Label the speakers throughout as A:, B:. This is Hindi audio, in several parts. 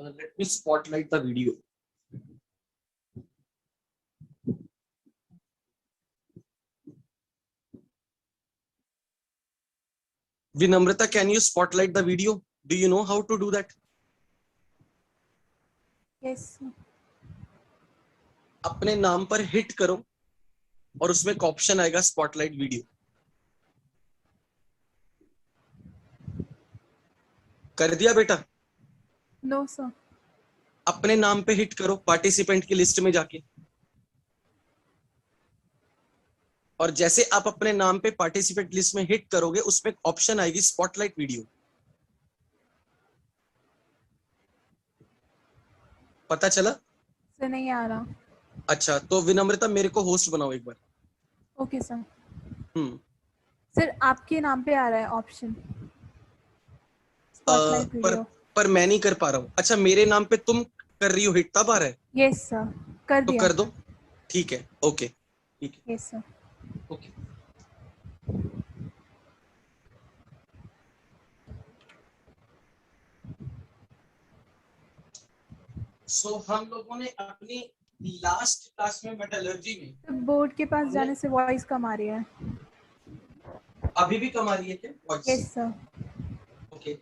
A: let me spotlight the video. Vinamrata, can you spotlight the video? Do you know how to do that?
B: Yes.
A: अपने नाम पर हिट करो और उसमें एक ऑप्शन आएगा स्पॉटलाइट वीडियो. कर दिया बेटा?
B: No sir.
A: अपने नाम पे हिट करो पार्टिसिपेंट की लिस्ट में जाके, और जैसे आप अपने नाम पे पार्टिसिपेंट लिस्ट में हिट करोगे उसमें एक ऑप्शन आएगी स्पॉटलाइट वीडियो. पता चला?
B: सर नहीं आ रहा.
A: अच्छा, तो विनम्रता मेरे को होस्ट बनाओ एक बार.
B: Okay sir. सर आपके नाम पे आ रहा है ऑप्शन स्पॉटलाइट वीडियो.
A: पर मैं नहीं कर पा रहा हूँ. अच्छा, मेरे नाम पे तुम कर रही हो हिट, तब आ रहा है?
B: यस सर, कर
A: तो
B: दिया.
A: कर दो. ठीक है, ओके, ठीक है.
B: Yes sir.
A: ओके. सो हम लोगों ने अपनी लास्ट क्लास में मेटलर्जी में
B: बोर्ड के पास जाने से वॉइस कम आ रही है.
A: अभी भी कम आ रही है क्या वॉइस?
B: Yes sir.
A: ओके.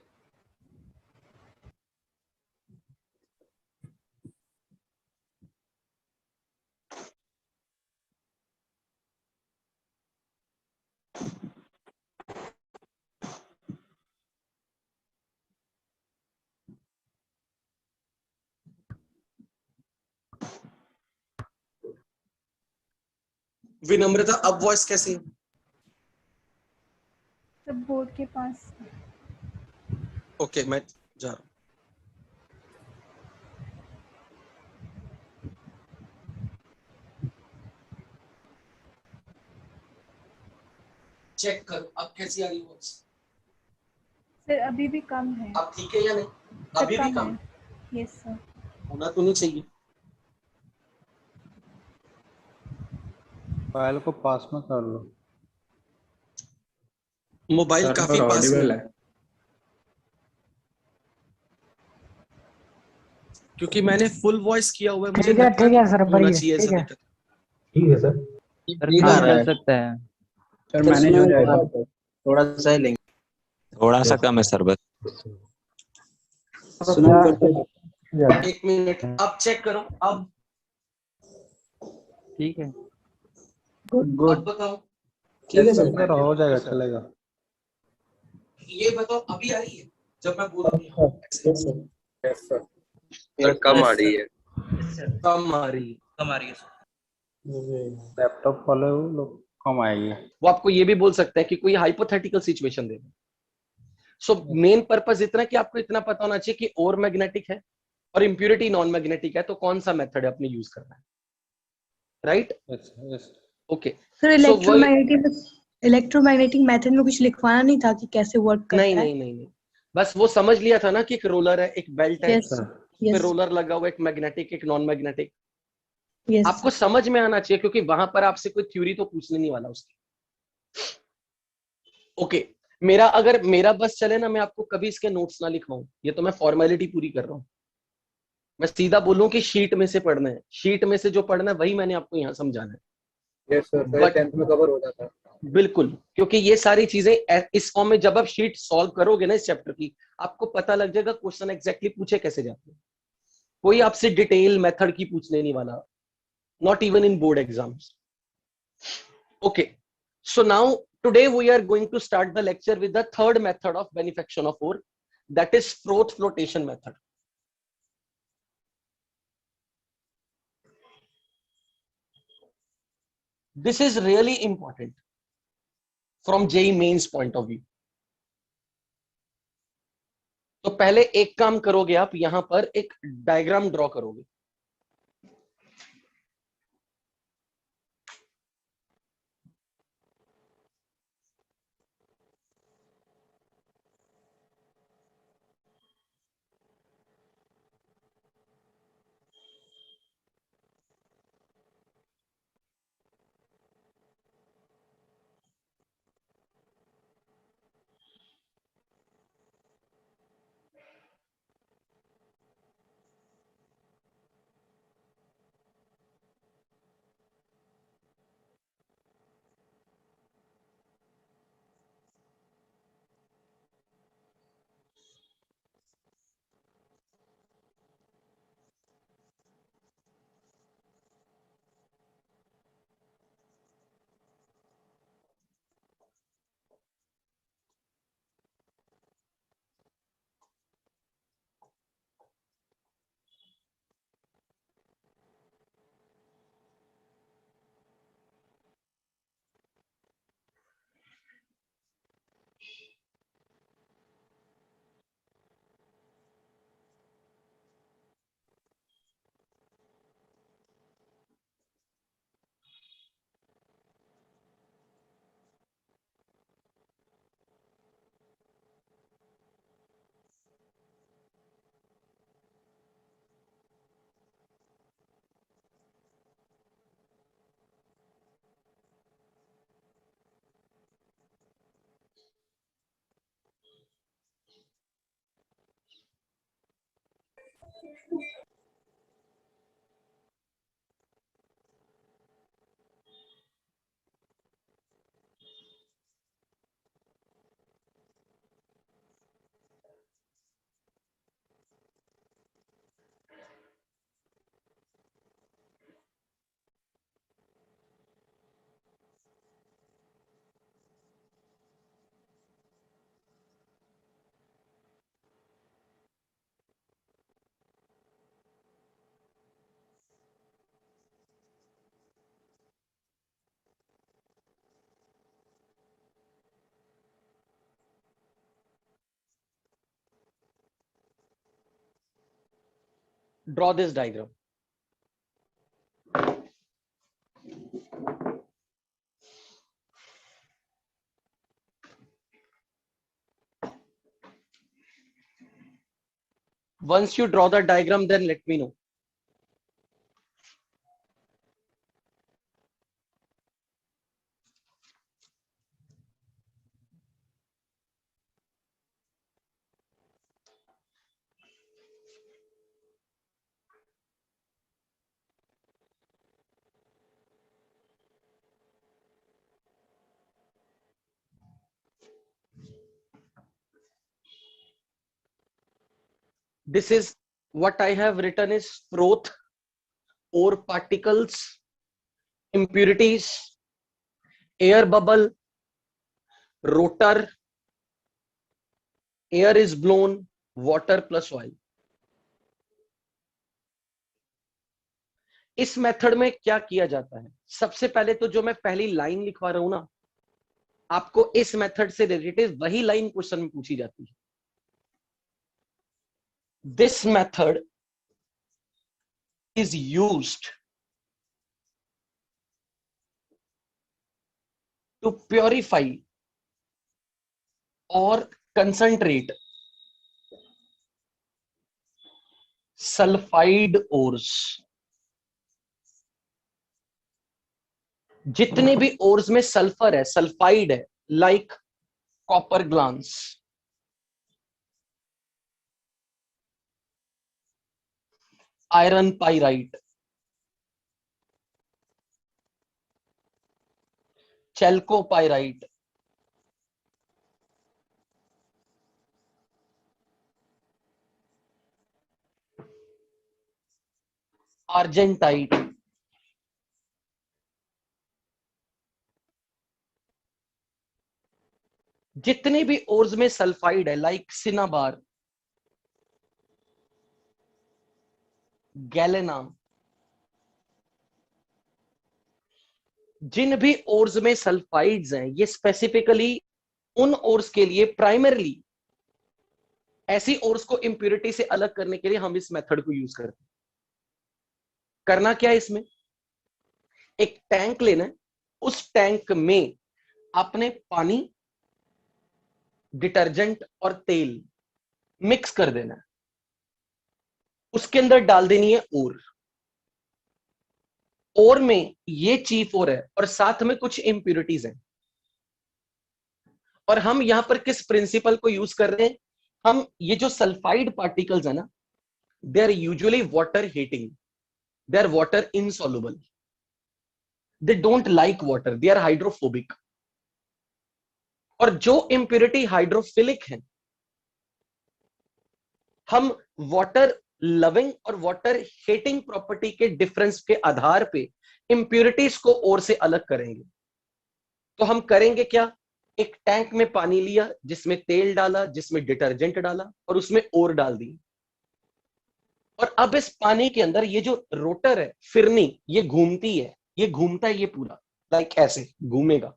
A: विनम्रता अब वॉइस कैसी है?
B: सब बोर्ड के पास.
A: ओके, मैं जा रहा हूँ. चेक करो अब कैसी आ रही है वॉइस.
B: सर अभी भी कम है.
A: अब ठीक है या नहीं? अभी भी कम
B: है. Yes sir.
A: होना तो नहीं चाहिए.
C: मोबाइल को पास में कर लो.
A: मोबाइल काफी पास में है, क्योंकि मैंने फुल वॉइस किया हुआ है. मुझे लगता
D: ठीक है सर,
A: होना
D: बढ़िया.
A: चाहिए ऐसा दिक्कत.
E: ठीक है सर.
F: कर सकते हैं
E: सर मैनेज हो जाएगा.
F: थोड़ा सा ही लेंगे, थोड़ा सा कम है सर बस.
A: एक मिनट, अब चेक करो. अब
F: ठीक है.
E: गुड
A: अब बताओ.
E: ठीक है सर.
C: सर हो जाएगा, चलेगा.
A: ये बताओ अभी आ रही है जब मैं बोल रहा हूँ?
E: Yes sir.
F: सर कम आ रही है.
A: कम आ रही है.
F: कम आ रही है सर.
C: लैपटॉप वाले लोग कम आएगी.
A: वो आपको ये भी बोल सकता है कि कोई हाइपोथेटिकल सिचुएशन दे. सो मेन पर्पस इतना कि आपको इतना पता होना चाहिए कि और मैग्नेटिक है और इम्प्योरिटी नॉन मैग्नेटिक है, तो कौन सा मेथड है अपने यूज करना है. Right? Okay.
G: Sir electromagnetic method में कुछ लिखवाना नहीं था कि कैसे वर्क करता है?
A: नहीं, बस वो समझ लिया था ना कि एक रोलर है, एक बेल्ट है,
G: यस
A: पे रोलर लगा हुआ, एक मैग्नेटिक एक नॉन मैग्नेटिक.
G: यस.
A: आपको समझ में आना चाहिए, क्योंकि वहां पर आपसे कोई थ्योरी तो पूछने नहीं वाला उसकी. ओके. अगर मेरा बस चले ना, मैं आपको कभी इसके नोट्स ना लिखवाऊं. ये तो मैं फॉर्मेलिटी पूरी कर रहा हूं. मैं सीधा बोलूं कि शीट में से पढ़ना है, शीट में से जो पढ़ना है वही मैंने आपको यहाँ समझाना है.
E: Yes sir. 10th में कवर हो जाता है.
A: बिल्कुल, क्योंकि ये सारी चीजें इस फॉर्म में जब आप शीट सॉल्व करोगे ना इस चैप्टर की, आपको पता लग जाएगा क्वेश्चन एग्जैक्टली पूछे कैसे जाते हैं. कोई आपसे डिटेल मेथड की पूछने नहीं वाला, not even in board exams. Okay. So now today we are going to start the lecture with the third method of benefaction of ore, that is Froth flotation method. This is really important from JEE mains point of view. तो पहले एक काम करोगे, आप यहां पर एक डायग्राम ड्रॉ करोगे. Draw this diagram. Once you draw the diagram, then let me know. This is what I have written is froth, ore particles, impurities, air bubble, rotor, air is blown, water plus oil. इस मेथड में क्या किया जाता है? सबसे पहले तो जो मैं पहली लाइन लिखवा रहा हूं ना, आपको इस मेथड से रिलेटेड वही लाइन क्वेश्चन में पूछी जाती है. This method is used to purify or concentrate sulfide ores. जितने भी ओर्स में सल्फर है, सल्फाइड है, like copper glance, iron pyrite, chalcopyrite, argentite, जितने भी ओर्स में सल्फाइड है, लाइक सिनाबार, गैलेना, जिन भी ओर्स में सल्फाइड्स हैं, ये स्पेसिफिकली उन ओर्स के लिए प्राइमरली ऐसी ओर्स को इंप्योरिटी से अलग करने के लिए हम इस मेथड को यूज करते हैं. करना क्या है इसमें? एक टैंक लेना है, उस टैंक में आपने पानी, डिटर्जेंट और तेल मिक्स कर देना है. उसके अंदर डाल देनी है ओर. ओर में ये चीफ ओर है और साथ में कुछ इंप्योरिटीज हैं. और हम यहां पर किस प्रिंसिपल को यूज कर रहे हैं? हम ये जो सल्फाइड पार्टिकल्स है ना, they are usually water hating, they are water insoluble, they don't like water, they are hydrophobic. और जो इंप्योरिटी हाइड्रोफिलिक है, हम वाटर लविंग और वाटर हेटिंग प्रॉपर्टी के डिफरेंस के आधार पे इंप्योरिटीज को ओर से अलग करेंगे. तो हम करेंगे क्या? एक टैंक में पानी लिया, जिसमें तेल डाला, जिसमें डिटर्जेंट डाला और उसमें ओर डाल दी. और अब इस पानी के अंदर ये जो रोटर है, फिरनी, ये घूमती है, ये घूमता है, ये पूरा लाइक ऐसे घूमेगा.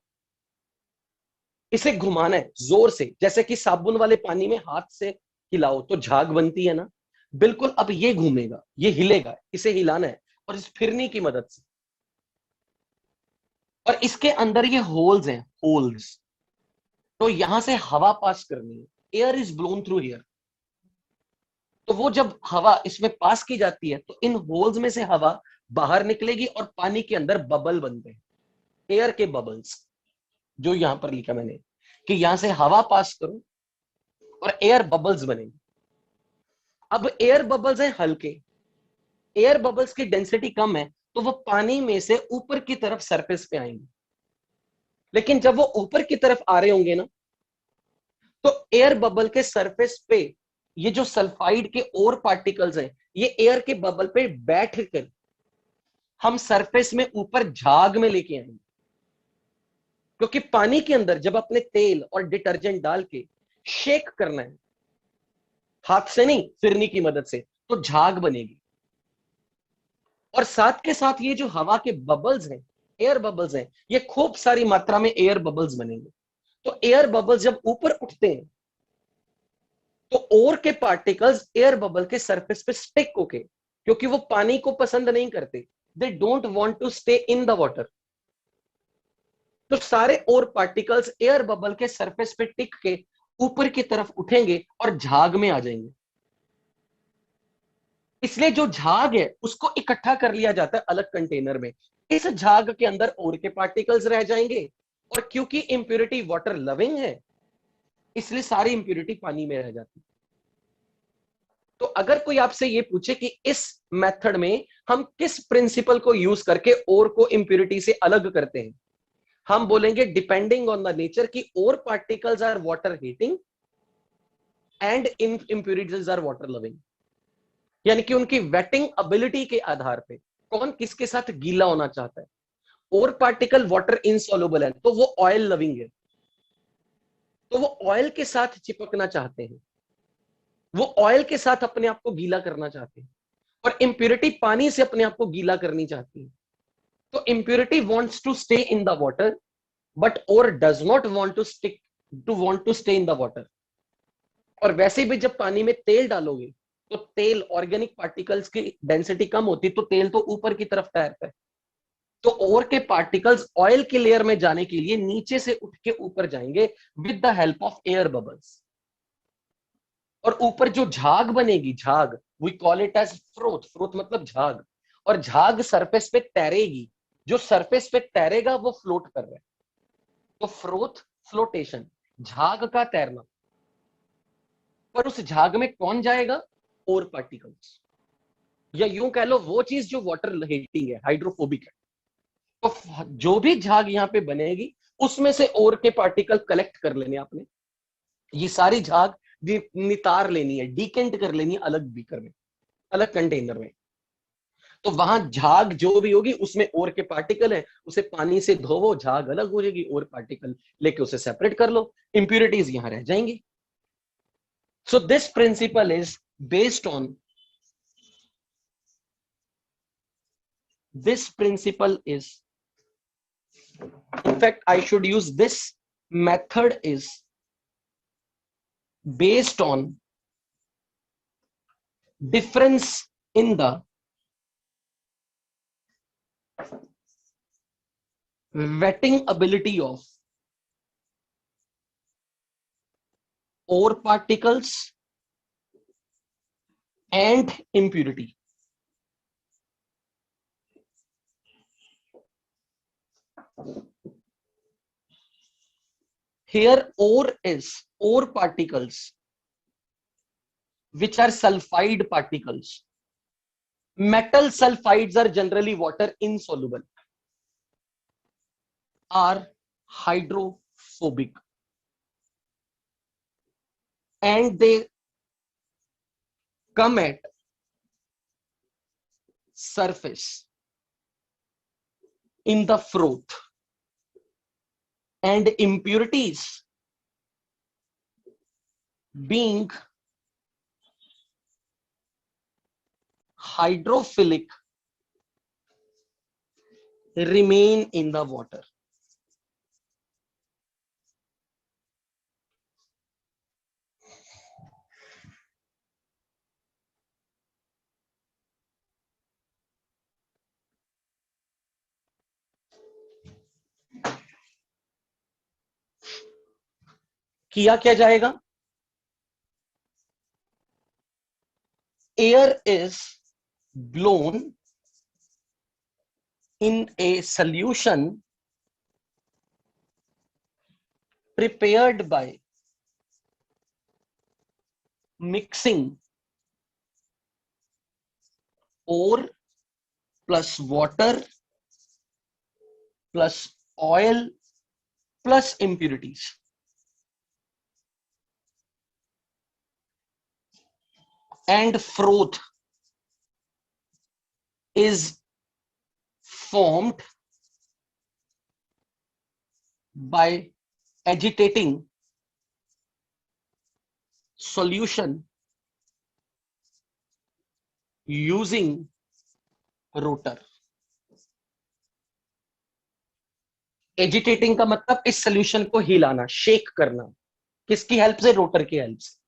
A: इसे घुमाना है जोर से, जैसे कि साबुन वाले पानी में हाथ से हिलाओ तो झाग बनती है ना, बिल्कुल. अब ये घूमेगा, ये हिलेगा, इसे हिलाना है और इस फिरनी की मदद से. और इसके अंदर ये होल्स हैं, होल्स. तो यहां से हवा पास करनी है. Air is blown through here. तो वो जब हवा इसमें पास की जाती है तो इन होल्स में से हवा बाहर निकलेगी और पानी के अंदर बबल बनते हैं, एयर के बबल्स. जो यहां पर लिखा मैंने कि यहां से हवा पास करो और एयर बबल्स बनेंगे. अब एयर बबल्स हैं हल्के, एयर बबल्स की डेंसिटी कम है, तो वो पानी में से ऊपर की तरफ सरफेस पे आएंगे। लेकिन जब वो ऊपर की तरफ आ रहे होंगे ना, तो एयर बबल के सरफेस पे ये जो सल्फाइड के और पार्टिकल्स हैं, ये एयर के बबल पे बैठ कर हम सरफेस में ऊपर झाग में लेके आएंगे। क्योंकि पानी के अंदर जब अपने तेल और डिटर्जेंट डाल के शेक करना है, हाथ से नहीं फिरनी की मदद से, तो झाग बनेगी। और साथ के साथ ये जो हवा के बबल्स हैं, एयर बबल्स हैं, ये खूब सारी मात्रा में एयर बबल्स बनेंगे। तो एयर बबल्स जब ऊपर उठते हैं, तो और के पार्टिकल्स एयर बबल के सरफेस पे स्टिक होके, क्योंकि वो पानी को पसंद नहीं करते, they don't want to stay in the water, तो सारे और पार्टिकल्स एयर बबल के सरफेस पे टिक के ऊपर की तरफ उठेंगे और झाग में आ जाएंगे। इसलिए जो झाग है उसको इकट्ठा कर लिया जाता है अलग कंटेनर में। इस झाग के अंदर और के पार्टिकल्स रह जाएंगे, और क्योंकि इंप्योरिटी वाटर लविंग है, इसलिए सारी इंप्योरिटी पानी में रह जाती है। तो अगर कोई आपसे ये पूछे कि इस मेथड में हम किस प्रिंसिपल को यूज करके और को इंप्योरिटी से अलग करते हैं, हम बोलेंगे डिपेंडिंग ऑन द नेचर की और particles are water hating and impurities are water loving. यानी कि उनकी वेटिंग एबिलिटी के आधार पे कौन किसके साथ गीला होना चाहता है। और पार्टिकल वाटर इनसॉल्युबल है तो वो ऑयल लविंग है, तो वो ऑयल के साथ चिपकना चाहते हैं, वो ऑयल के साथ अपने आप को गीला करना चाहते हैं। और इंप्योरिटी पानी से अपने आप को गीला करनी चाहती है। तो impurity wants to stay in the water, but ore does not want to stay in the water. और वैसे भी जब पानी में तेल डालोगे, तो तेल ऑर्गेनिक पार्टिकल्स की डेंसिटी कम होती, तो तेल तो ऊपर की तरफ तैरता है, तो और के पार्टिकल्स ऑयल के लेयर में जाने के लिए नीचे से उठ के ऊपर जाएंगे with the help of air bubbles. और ऊपर जो झाग बनेगी, झाग we call it as froth, froth मतलब झाग, और झाग सरफेस पे तैरेगी। जो सरफेस पे तैरेगा वो फ्लोट कर रहा है, तो फ्रोथ फ्लोटेशन, झाग का तैरना। पर उस झाग में कौन जाएगा? और पार्टिकल्स, या यूं कह लो वो चीज जो वाटर हीटिंग है, हाइड्रोफोबिक है। तो जो भी झाग यहां पे बनेगी, उसमें से और के पार्टिकल कलेक्ट कर लेने आपने, ये सारी झाग नितार लेनी है, डिकेंट कर लेनी है अलग बीकर में, अलग कंटेनर में। तो वहां झाग जो भी होगी उसमें और के पार्टिकल है, उसे पानी से धोवो, झाग अलग हो जाएगी, और पार्टिकल लेके उसे सेपरेट कर लो, इंप्योरिटीज यहां रह जाएंगी। So this principle is based on, this principle is, in fact I should use this method is based on difference in the wetting ability of ore particles and impurity. Here ore is ore particles which are sulfide particles. Metal sulfides are generally water insoluble, are hydrophobic, and they come at surface in the froth, and impurities being hydrophilic remain in the water. किया क्या जाएगा? Air is blown in a solution prepared by mixing ore plus water plus oil plus impurities. And froth is formed by agitating solution using rotor. Agitating का मतलब इस सॉल्यूशन को हिलाना, शेक करना। किसकी हेल्प से? रोटर की हेल्प से।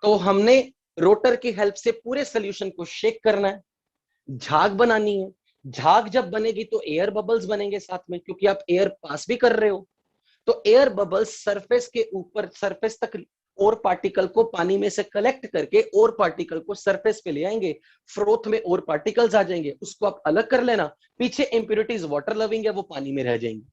A: तो हमने रोटर की हेल्प से पूरे सॉल्यूशन को शेक करना है, झाग बनानी है। झाग जब बनेगी तो एयर बबल्स बनेंगे साथ में, क्योंकि आप एयर पास भी कर रहे हो। तो एयर बबल्स सरफेस के ऊपर, सरफेस तक और पार्टिकल को पानी में से कलेक्ट करके और पार्टिकल को सरफेस पे ले आएंगे। फ्रोथ में और पार्टिकल्स आ जाएंगे, उसको आप अलग कर लेना। पीछे इंप्योरिटीज वाटर लविंग है, वो पानी में रह जाएंगी।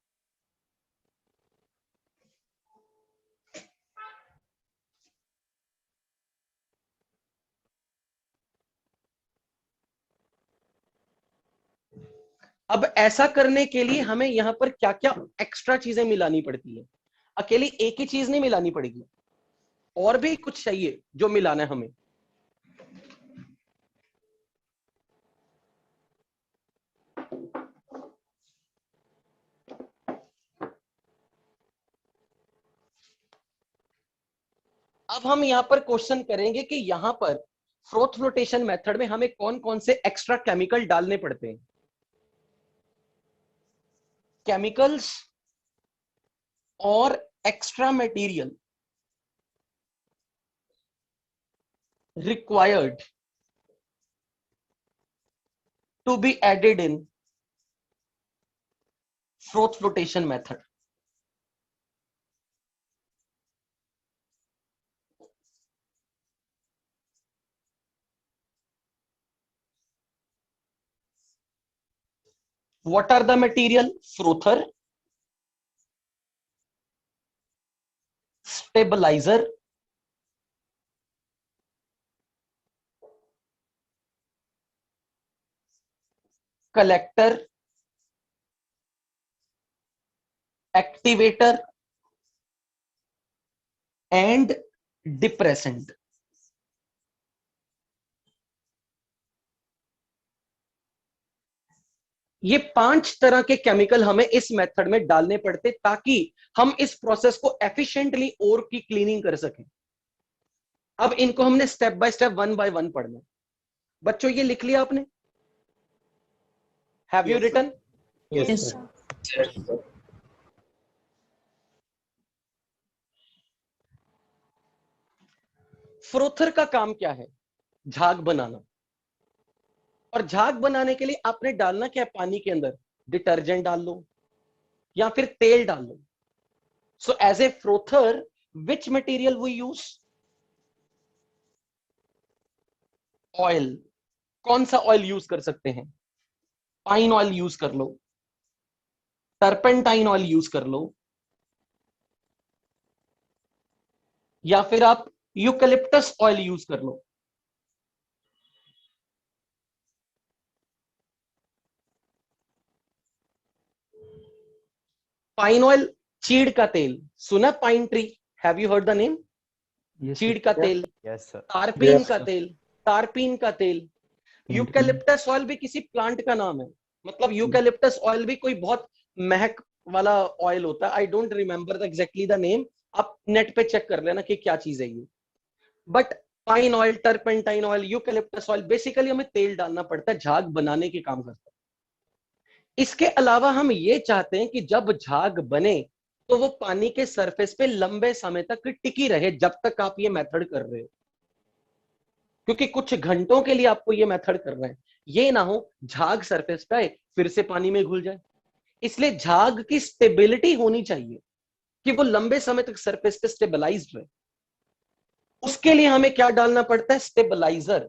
A: अब ऐसा करने के लिए हमें यहां पर क्या क्या एक्स्ट्रा चीजें मिलानी पड़ती है। अकेली एक ही चीज नहीं मिलानी पड़ेगी, और भी कुछ चाहिए जो मिलाना है हमें। अब हम यहां पर क्वेश्चन करेंगे कि यहां पर फ्रोथ फ्लोटेशन मेथड में हमें कौन कौन से एक्स्ट्रा केमिकल डालने पड़ते हैं। केमिकल्स और extra material required to be added in froth flotation method. What are the material? Frother, stabilizer, collector, activator and depressant. ये 5 तरह के केमिकल हमें इस मेथड में डालने पड़ते ताकि हम इस प्रोसेस को एफिशिएंटली ओर की क्लीनिंग कर सकें। अब इनको हमने step by step, one by one पढ़ना। बच्चों ये लिख लिया आपने? Have you written?
G: Yes.
A: Frother का काम क्या है? झाग बनाना। और झाग बनाने के लिए आपने डालना क्या है पानी के अंदर? डिटर्जेंट डाल लो या फिर तेल डाल लो। So as a frother which material we use? Oil. कौन सा ऑयल यूज कर सकते हैं? पाइन ऑयल यूज कर लो, टर्पेंटाइन ऑयल यूज कर लो, या फिर आप यूकलिप्टस ऑयल यूज कर लो। पाइन ऑयल, चीड़ का तेल सुना? Pine tree, have you heard the name? चीड़ का तेल, तारपीन का तेल, तारपीन का तेल। यूकलिप्टस ऑयल भी किसी प्लांट का नाम है, मतलब यूकलिप्टस ऑयल भी कोई बहुत महक वाला ऑयल होता है। I don't remember the exactly the name, आप नेट पे चेक कर लेना कि क्या चीज है ये। But pine oil, turpentine oil, eucalyptus oil, basically हमें तेल डालना पड़ता है, झाग बनाने के काम करता है। इसके अलावा हम ये चाहते हैं कि जब झाग बने तो वो पानी के सरफेस पे लंबे समय तक टिकी रहे, जब तक आप ये मेथड कर रहे हो। क्योंकि कुछ घंटों के लिए आपको ये मेथड करना है, ये ना हो झाग सरफेस पे आए फिर से पानी में घुल जाए। इसलिए झाग की स्टेबिलिटी होनी चाहिए कि वो लंबे समय तक सरफेस पे स्टेबलाइज्ड रहे। उसके लिए हमें क्या डालना पड़ता है? Stabiliser.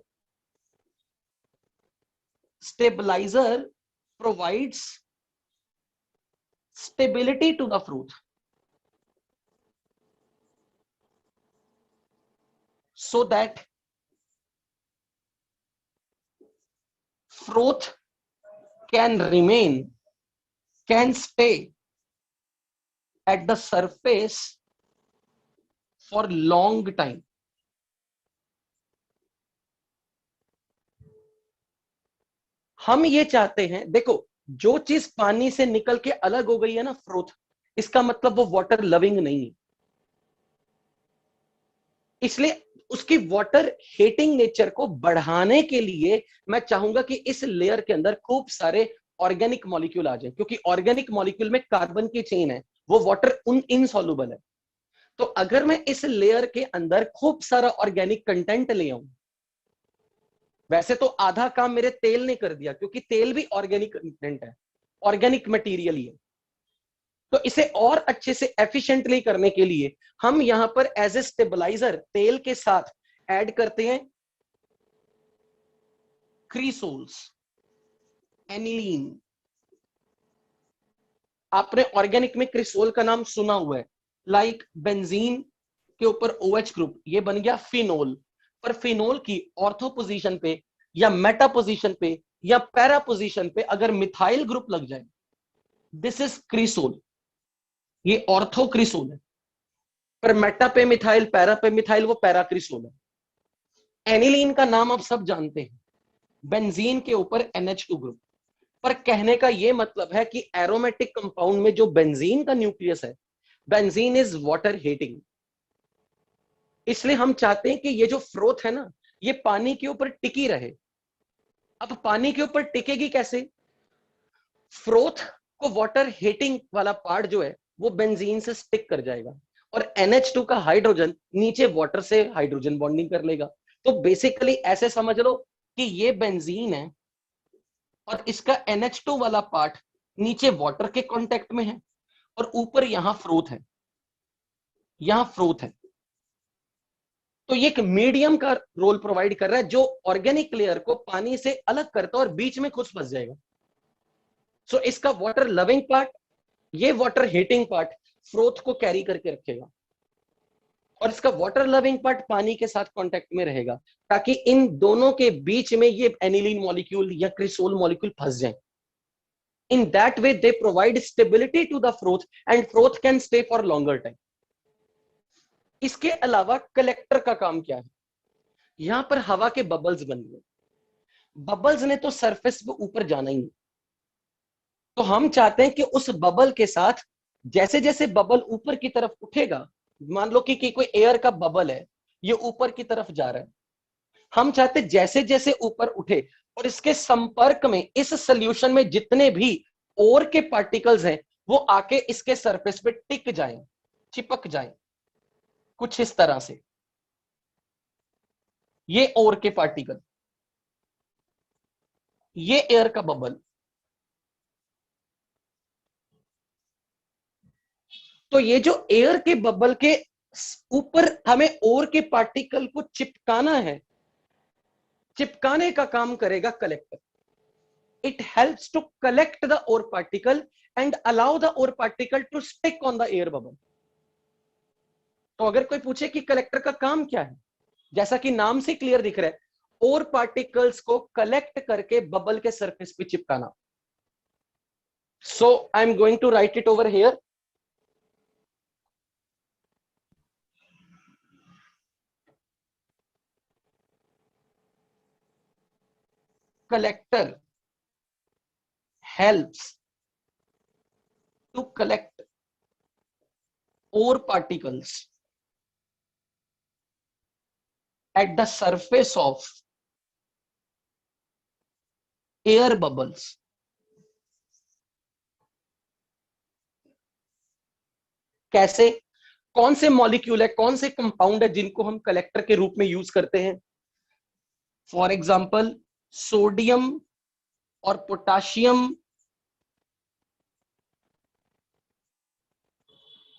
A: Stabiliser provides stability to the fruit. so that froth can stay at the surface for long time. हम ये चाहते हैं, देखो जो चीज पानी से निकल के अलग हो गई है ना फ्रोथ, इसका मतलब वो वाटर लविंग नहीं है, इसलिए उसकी वाटर हेटिंग नेचर को बढ़ाने के लिए मैं चाहूंगा कि इस लेयर के अंदर खूब सारे ऑर्गेनिक मॉलिक्यूल आ जाए, क्योंकि ऑर्गेनिक मॉलिक्यूल में कार्बन की चेन है, वो वाटर इनसॉल्युबल है। तो अगर मैं इस लेयर के अंदर खूब सारा ऑर्गेनिक कंटेंट ले आऊं, वैसे तो आधा काम मेरे तेल ने कर दिया, क्योंकि तेल भी ऑर्गेनिक कंटेंट है, ऑर्गेनिक मटेरियल ही है। तो इसे और अच्छे से एफिशिएंटली करने के लिए हम यहां पर एज ए स्टेबलाइजर तेल के साथ ऐड करते हैं क्रीसोल्स, एनिलीन। आपने ऑर्गेनिक में क्रिसोल का नाम सुना हुआ है, लाइक बेंजीन के ऊपर OH ग्रुप, ये बन गया फिनोल। पर फिनोल की ऑर्थो पोजीशन पे या मेटा पोजीशन पे या पैरा पोजीशन पे अगर मिथाइल ग्रुप लग जाए, दिस इज क्रिसोल, ये ऑर्थो क्रिसोल है। पर मेटा पे मिथाइल, पैरा पे मिथाइल, वो पैरा क्रिसोल है। एनिलीन का नाम आप सब जानते हैं, बेंजीन के ऊपर NH2 ग्रुप। पर कहने का यह मतलब है कि एरोमेटिक कंपाउंड में जो बेंजीन का न्यूक्लियस है, बेंजीन इज वाटर हेटिंग, इसलिए हम चाहते हैं कि ये जो फ्रोथ है ना, ये पानी के ऊपर टिकी रहे। अब पानी के ऊपर टिकेगी कैसे? फ्रोथ को वाटर हीटिंग वाला पार्ट जो है वो बेंजीन से स्टिक कर जाएगा और NH2 का हाइड्रोजन नीचे वाटर से हाइड्रोजन बॉन्डिंग कर लेगा। तो बेसिकली ऐसे समझ लो कि ये बेंजीन है और इसका NH2 वाला पार्ट नीचे वाटर के कांटेक्ट में है और ऊपर यहां फ्रोथ है, यहां फ्रोथ है। तो ये एक मीडियम का रोल प्रोवाइड कर रहा है जो ऑर्गेनिक लेयर को पानी से अलग करता है और बीच में खुद फंस जाएगा। सो इसका वाटर लविंग पार्ट, ये वाटर हीटिंग पार्ट फ्रोथ को कैरी करके रखेगा और इसका वाटर लविंग पार्ट पानी के साथ कांटेक्ट में रहेगा, ताकि इन दोनों के बीच में ये एनिलीन मॉलिक्यूल या क्रिसोल मॉलिक्यूल फंस जाए। In that way they provide stability to the froth and froth can stay for longer time. इसके अलावा कलेक्टर का काम क्या है? यहां पर हवा के बबल्स बन गए, बबल्स ने तो सरफेस पे ऊपर जाना ही नहीं, तो हम चाहते हैं कि उस बबल के साथ जैसे जैसे बबल ऊपर की तरफ उठेगा, मान लो कि कोई एयर का बबल है, ये ऊपर की तरफ जा रहा है, हम चाहते जैसे जैसे ऊपर उठे और इसके संपर्क में इस सॉल्यूशन में जितने भी ओर के पार्टिकल्स हैं वो आके इसके सरफेस पे टिक जाएं, चिपक जाएं, कुछ इस तरह से। ये ओर के पार्टिकल, ये एयर का बबल। तो ये जो एयर के बबल के ऊपर हमें ओर के पार्टिकल को चिपकाना है, चिपकाने का काम करेगा collector. It helps to collect the ore particle and allow the ore particle to stick on the air bubble. तो अगर कोई पूछे कि कलेक्टर का काम क्या है, जैसा कि नाम से क्लियर दिख रहा है, ओर पार्टिकल्स को कलेक्ट करके बबल के सरफेस पे चिपकाना। So I am going to write it over here. Collector helps to collect ore particles at the surface of air bubbles. कैसे? कौन से मॉलिक्यूल है, कौन से कंपाउंड है जिनको हम कलेक्टर के रूप में यूज करते हैं? फॉर एग्जाम्पल सोडियम और potassium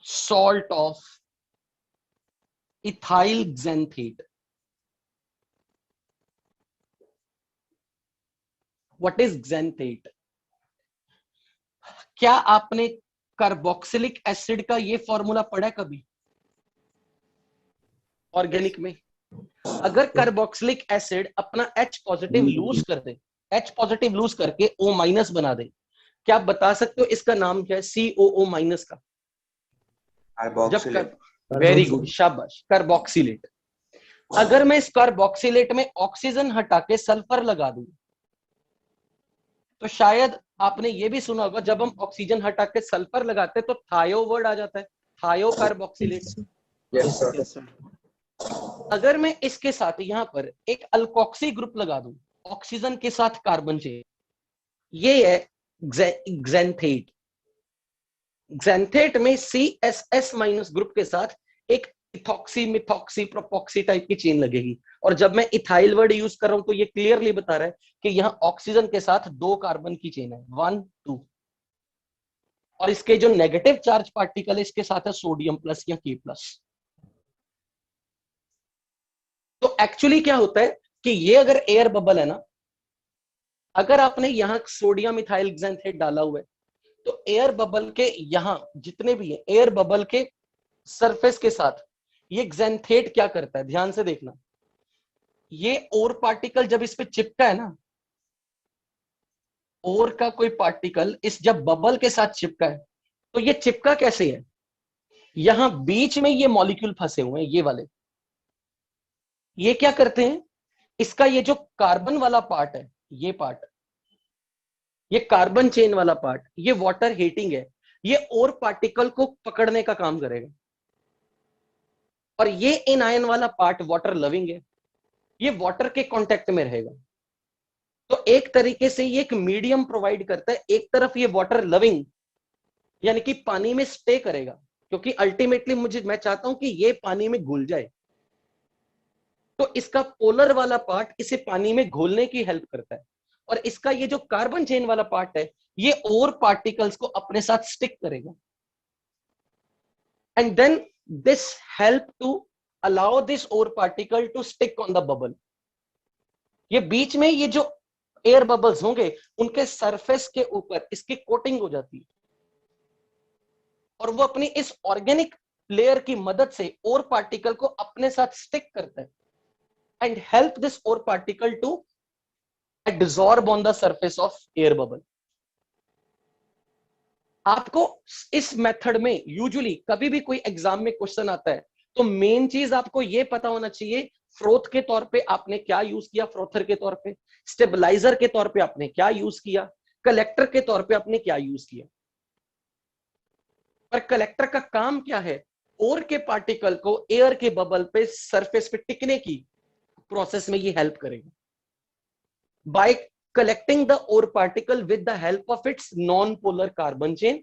A: salt of ethyl xanthate. What is xanthate? क्या आपने कार्बोक्सिलिक एसिड का ये फॉर्मूला पढ़ा कभी ऑर्गेनिक में? अगर कार्बोक्सिलिक एसिड अपना H पॉजिटिव लूज कर दे, H पॉजिटिव लूज करके O माइनस बना दे, क्या आप बता सकते हो इसका नाम क्या है? COO माइनस का जब वेरी गुड, शाबाश, कार्बोक्सिलेट। अगर मैं इस कार्बोक्सिलेट में ऑक्सीजन हटा के सल्फर लगा दूं, तो शायद आपने ये भी सुना होगा, जब हम ऑक्सीजन हटा के सल्फर लगाते हैं तो थायो वर्ड आ जाता है, थायो कार्बोक्सिलेट।
E: Yes sir.
A: अगर मैं इसके साथ यहां पर एक अल्कोक्सी ग्रुप लगा दूं, ऑक्सीजन के साथ कार्बन चेन, ये है xanthate। xanthate में CSS माइनस ग्रुप के साथ एक इथॉक्सी मिथॉक्सी प्रोपॉक्सी टाइप की चेन लगेगी। और जब मैं इथाइल वर्ड यूज कर रहा हूं तो ये क्लियरली बता रहा है कि यहां ऑक्सीजन के साथ 2 कार्बन की चेन है, 1 2, और इसके जो नेगेटिव चार्ज पार्टिकल है इसके साथ है सोडियम प्लस या K प्लस। तो एक्चुअली क्या होता है कि ये अगर एयर बबल है ना, अगर आपने यहां सोडियम इथाइल xanthate डाला हुआ है, तो एयर बबल के यहां जितने भी है एयर बबल के सरफेस के साथ ये xanthate क्या करता है, ध्यान से देखना। ये और पार्टिकल जब इस पे चिपका है ना, और का कोई पार्टिकल इस जब बबल के साथ चिपका है, तो ये चिपका कैसे है? यहां बीच में ये मॉलिक्यूल फंसे हुए हैं, ये वाले। ये क्या करते हैं, इसका ये जो कार्बन वाला पार्ट है, ये पार्ट, ये कार्बन चेन वाला पार्ट, ये वाटर हीटिंग है, ये और पार्टिकल को पकड़ने का काम करेगा। और ये एनायन वाला पार्ट वाटर लविंग है, ये वाटर के कांटेक्ट में रहेगा। तो एक तरीके से ये एक मीडियम प्रोवाइड करता है। एक तरफ ये वाटर लविंग यानी कि पानी में स्टे करेगा, क्योंकि अल्टीमेटली मैं चाहता हूं कि ये पानी में घुल जाए। तो इसका पोलर वाला पार्ट इसे पानी में घोलने की हेल्प करता है, और इसका ये जो कार्बन चेन वाला पार्ट है ये और पार्टिकल्स को अपने साथ स्टिक करेगा। And then this help to allow this ore particle to stick on the bubble. ये बीच में ये जो एयर बबल्स होंगे उनके सरफेस के ऊपर इसकी कोटिंग हो जाती है, और वो अपनी इस ऑर्गेनिक लेयर की मदद से और पार्टिकल को अपने साथ स्टिक करता है and help this ore particle to adsorb on the surface of air bubble। आपको इस मेथड में यूजुअली कभी भी कोई एग्जाम में क्वेश्चन आता है तो मेन चीज आपको ये पता होना चाहिए, फ्रोथ के तौर पे आपने क्या यूज किया, फ्रोथर के तौर पे, स्टेबलाइजर के तौर पे आपने क्या यूज किया, कलेक्टर के तौर पे आपने क्या यूज किया। पर कलेक्टर का काम क्या है, ओर के पार्टिकल को एयर के बबल पे सरफेस पे टिकने की प्रोसेस में ये हेल्प करेगा by collecting the ore particle with the help of its non polar carbon chain,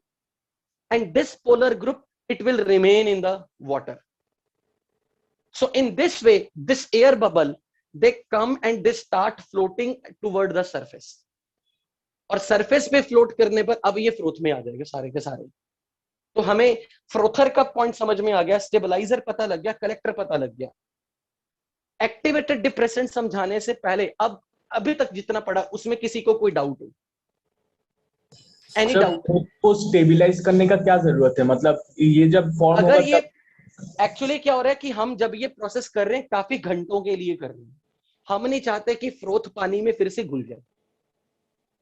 A: and this polar group it will remain in the water. So in this way this air bubble they come and they start floating toward the surface, और सरफेस पे फ्लोट करने पर अब ये फ्रोथ में आ जाएगा सारे के सारे। तो हमें फ्रोथर का पॉइंट समझ में आ गया, स्टेबलाइजर पता लग गया, कलेक्टर पता लग गया। एक्टिवेटेड डिप्रेसेंट समझाने से पहले अब अभी तक जितना पढ़ा उसमें किसी को कोई डाउट हो? Any doubt?
D: को स्टेबलाइज करने का क्या जरूरत है, मतलब ये जब फॉर्म
A: अगर
D: होगा
A: ये एक्चुअली क्या हो रहा है कि हम जब ये प्रोसेस कर रहे हैं काफी घंटों के लिए कर रहे हैं, हम नहीं चाहते कि फ्रोथ पानी में फिर से घुल जाए।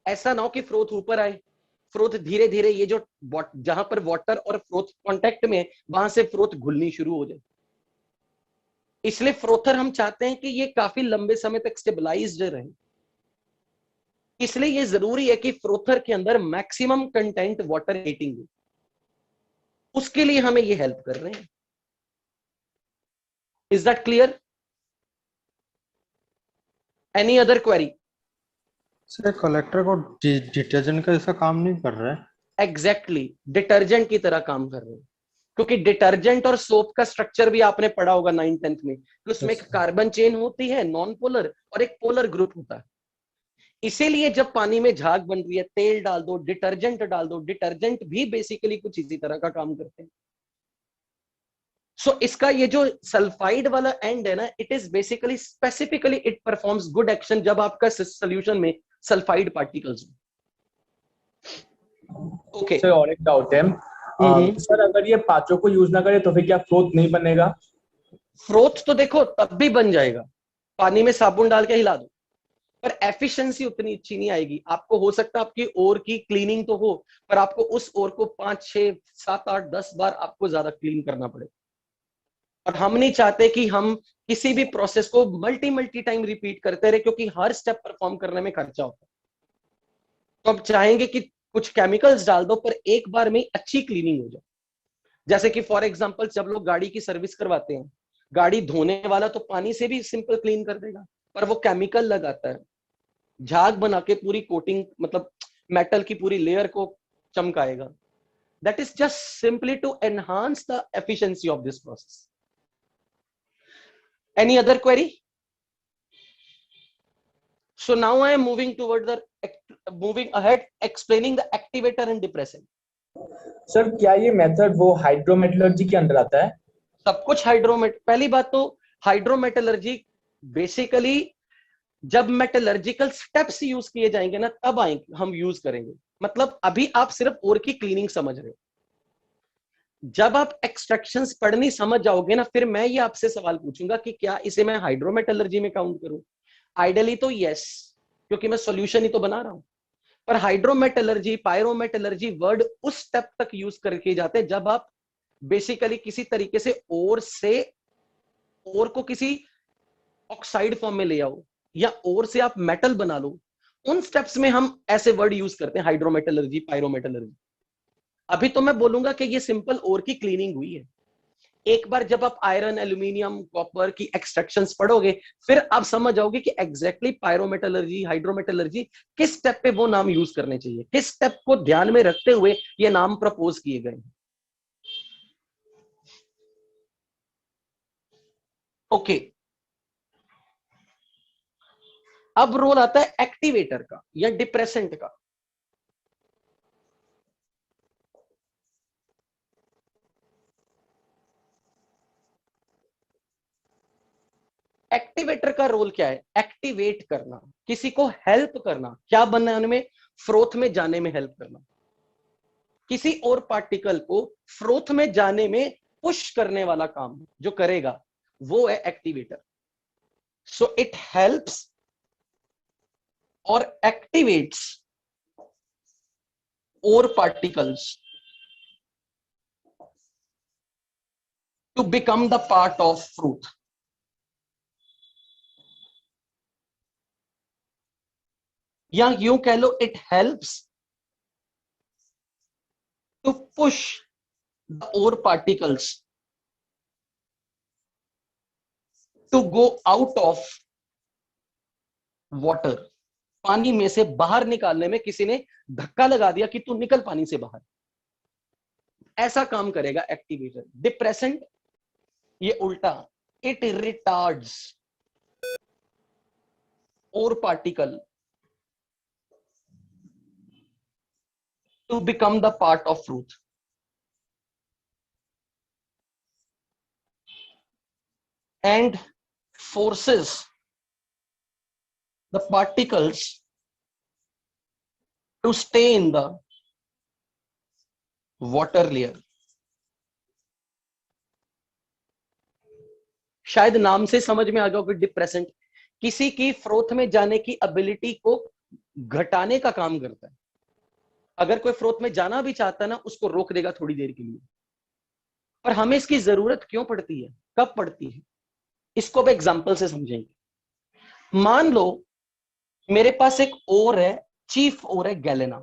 A: ऐसा ना हो कि फ्रोथ ऊपर आए, फ्रोथ धीरे धीरे ये जो जहां पर वाटर और फ्रोथ कांटेक्ट में वहां से फ्रोथ घुलनी शुरू हो जाए। इसलिए फ्रोथर हम चाहते हैं कि ये काफी लंबे समय तक स्टेबलाइज्ड रहे। इसलिए ये जरूरी है कि फ्रोथर के अंदर मैक्सिमम कंटेंट वाटर हीटिंग हो, उसके लिए हमें ये हेल्प कर रहे हैं। Is that clear? Any other query?
C: Sir collector को डिटर्जेंट का ऐसा काम नहीं कर रहा है?
A: एग्जैक्टली, डिटर्जेंट की तरह काम कर रहे हैं, क्योंकि डिटर्जेंट और सोप का स्ट्रक्चर भी आपने पढ़ा होगा 9th-10th में, उसमें एक कार्बन चेन होती है नॉन पोलर और एक पोलर ग्रुप होता है। इसीलिए जब पानी में झाग बन रही है, तेल डाल दो, डिटर्जेंट डाल दो, डिटर्जेंट भी बेसिकली कुछ इसी तरह का काम करते हैं। सो इसका ये जो सल्फाइड वाला एंड है ना, it is basically specifically it performs good action जब आपका सोल्यूशन में सल्फाइड पार्टिकल्स हो। ओके
D: सर और एक डाउट है, सर अगर ये पांचों को यूज ना करे तो फिर क्या फ्रोथ नहीं बनेगा?
A: फ्रोथ तो देखो तब भी बन जाएगा, पानी में साबुन डाल के हिला दो, पर एफिशिएंसी उतनी अच्छी नहीं आएगी। आपको हो सकता है आपकी ओर की क्लीनिंग तो हो, पर आपको उस ओर को 5, 6, 7, 8, 10 बार आपको ज्यादा क्लीन करना पड़े। और हम नहीं चाहते कि हम किसी भी प्रोसेस को मल्टी टाइम रिपीट करते रहे, क्योंकि हर स्टेप परफॉर्म करने में खर्चा होता है। तो अब चाहेंगे कि कुछ केमिकल्स डाल दो, पर एक बार में अच्छी क्लीनिंग हो जाए। जैसे कि फॉर एग्जांपल जब लोग गाड़ी की सर्विस करवाते हैं, गाड़ी धोने वाला तो पानी से भी सिंपल क्लीन कर देगा, पर वो केमिकल लगाता है, झाग बना के पूरी कोटिंग, मतलब मेटल की पूरी लेयर को चमकाएगा। That is just simply to enhance the efficiency of this process. Any other query? So now I am moving ahead, explaining the activator and depressant.
D: Sir क्या ये मेथड वो हाइड्रोमेटलर्जी के अंदर आता है?
A: सब कुछ पहली बात तो हाइड्रोमेटलर्जी बेसिकली जब मेटलर्जिकल स्टेप्स यूज किए जाएंगे ना, तब आएंगे हम यूज करेंगे। मतलब अभी आप सिर्फ ओर की क्लीनिंग समझ रहे हो, जब आप एक्सट्रैक्शंस पढ़नी समझ जाओगे ना, फिर मैं ये आपसे सवाल पूछूंगा कि क्या इसे मैं हाइड्रोमेटलर्जी में काउंट करूं। आइडियली तो यस, क्योंकि मैं सॉल्यूशन ही तो बना रहा हूं। पर हाइड्रोमेटलर्जी, पायरोमेटलर्जी वर्ड उस स्टेप तक यूज करके जाते हैं जब आप बेसिकली किसी तरीके से ओर को किसी ऑक्साइड फॉर्म में ले आओ, या ओर से आप मेटल बना लो। उन स्टेप्स में हम ऐसे वर्ड यूज करते हैं, हाइड्रोमेटलर्जी, पायरोमेटलर्जी। अभी तो मैं बोलूंगा कि ये सिंपल ओर की क्लीनिंग हुई है। एक बार जब आप आयरन, एल्यूमिनियम, कॉपर की एक्सट्रैक्शंस पढ़ोगे, फिर आप समझ जाओगे कि एग्जैक्टली पायरोमेटलर्जी, हाइड्रोमेटलर्जी किस स्टेप पे वो नाम यूज करने चाहिए, किस स्टेप को ध्यान में रखते हुए ये नाम प्रपोज किए गए। ओके, अब रोल आता है एक्टिवेटर का या डिप्रेसेंट का। एक्टिवेटर का रोल क्या है? एक्टिवेट करना, किसी को हेल्प करना। क्या बनना है उनमें? फ्रोथ में जाने में हेल्प करना। किसी और पार्टिकल को फ्रोथ में जाने में पुश करने वाला काम जो करेगा वो है एक्टिवेटर। सो इट हेल्प्स और एक्टिवेट्स और particles to become the part of fruit. या यूं कह लो, it helps to push the ore particles to go out of water. पानी में से बाहर निकालने में किसी ने धक्का लगा दिया कि तू निकल पानी से बाहर, ऐसा काम करेगा एक्टिवेटर। डिप्रेसेंट ये उल्टा, it retards ore particle to become the part of fruit. And forces the particles to stay in the water layer. शायद नाम से समझ में आ गया कि डिप्रेसेंट किसी की फ्रोथ में जाने की एबिलिटी को घटाने का काम करता है। अगर कोई फ्रोथ में जाना भी चाहता है ना, उसको रोक देगा थोड़ी देर के लिए। पर हमें इसकी जरूरत क्यों पड़ती है, कब पड़ती है, इसको अब एग्जांपल से समझेंगे। मान लो मेरे पास एक ओर है, चीफ ओर है गैलेना,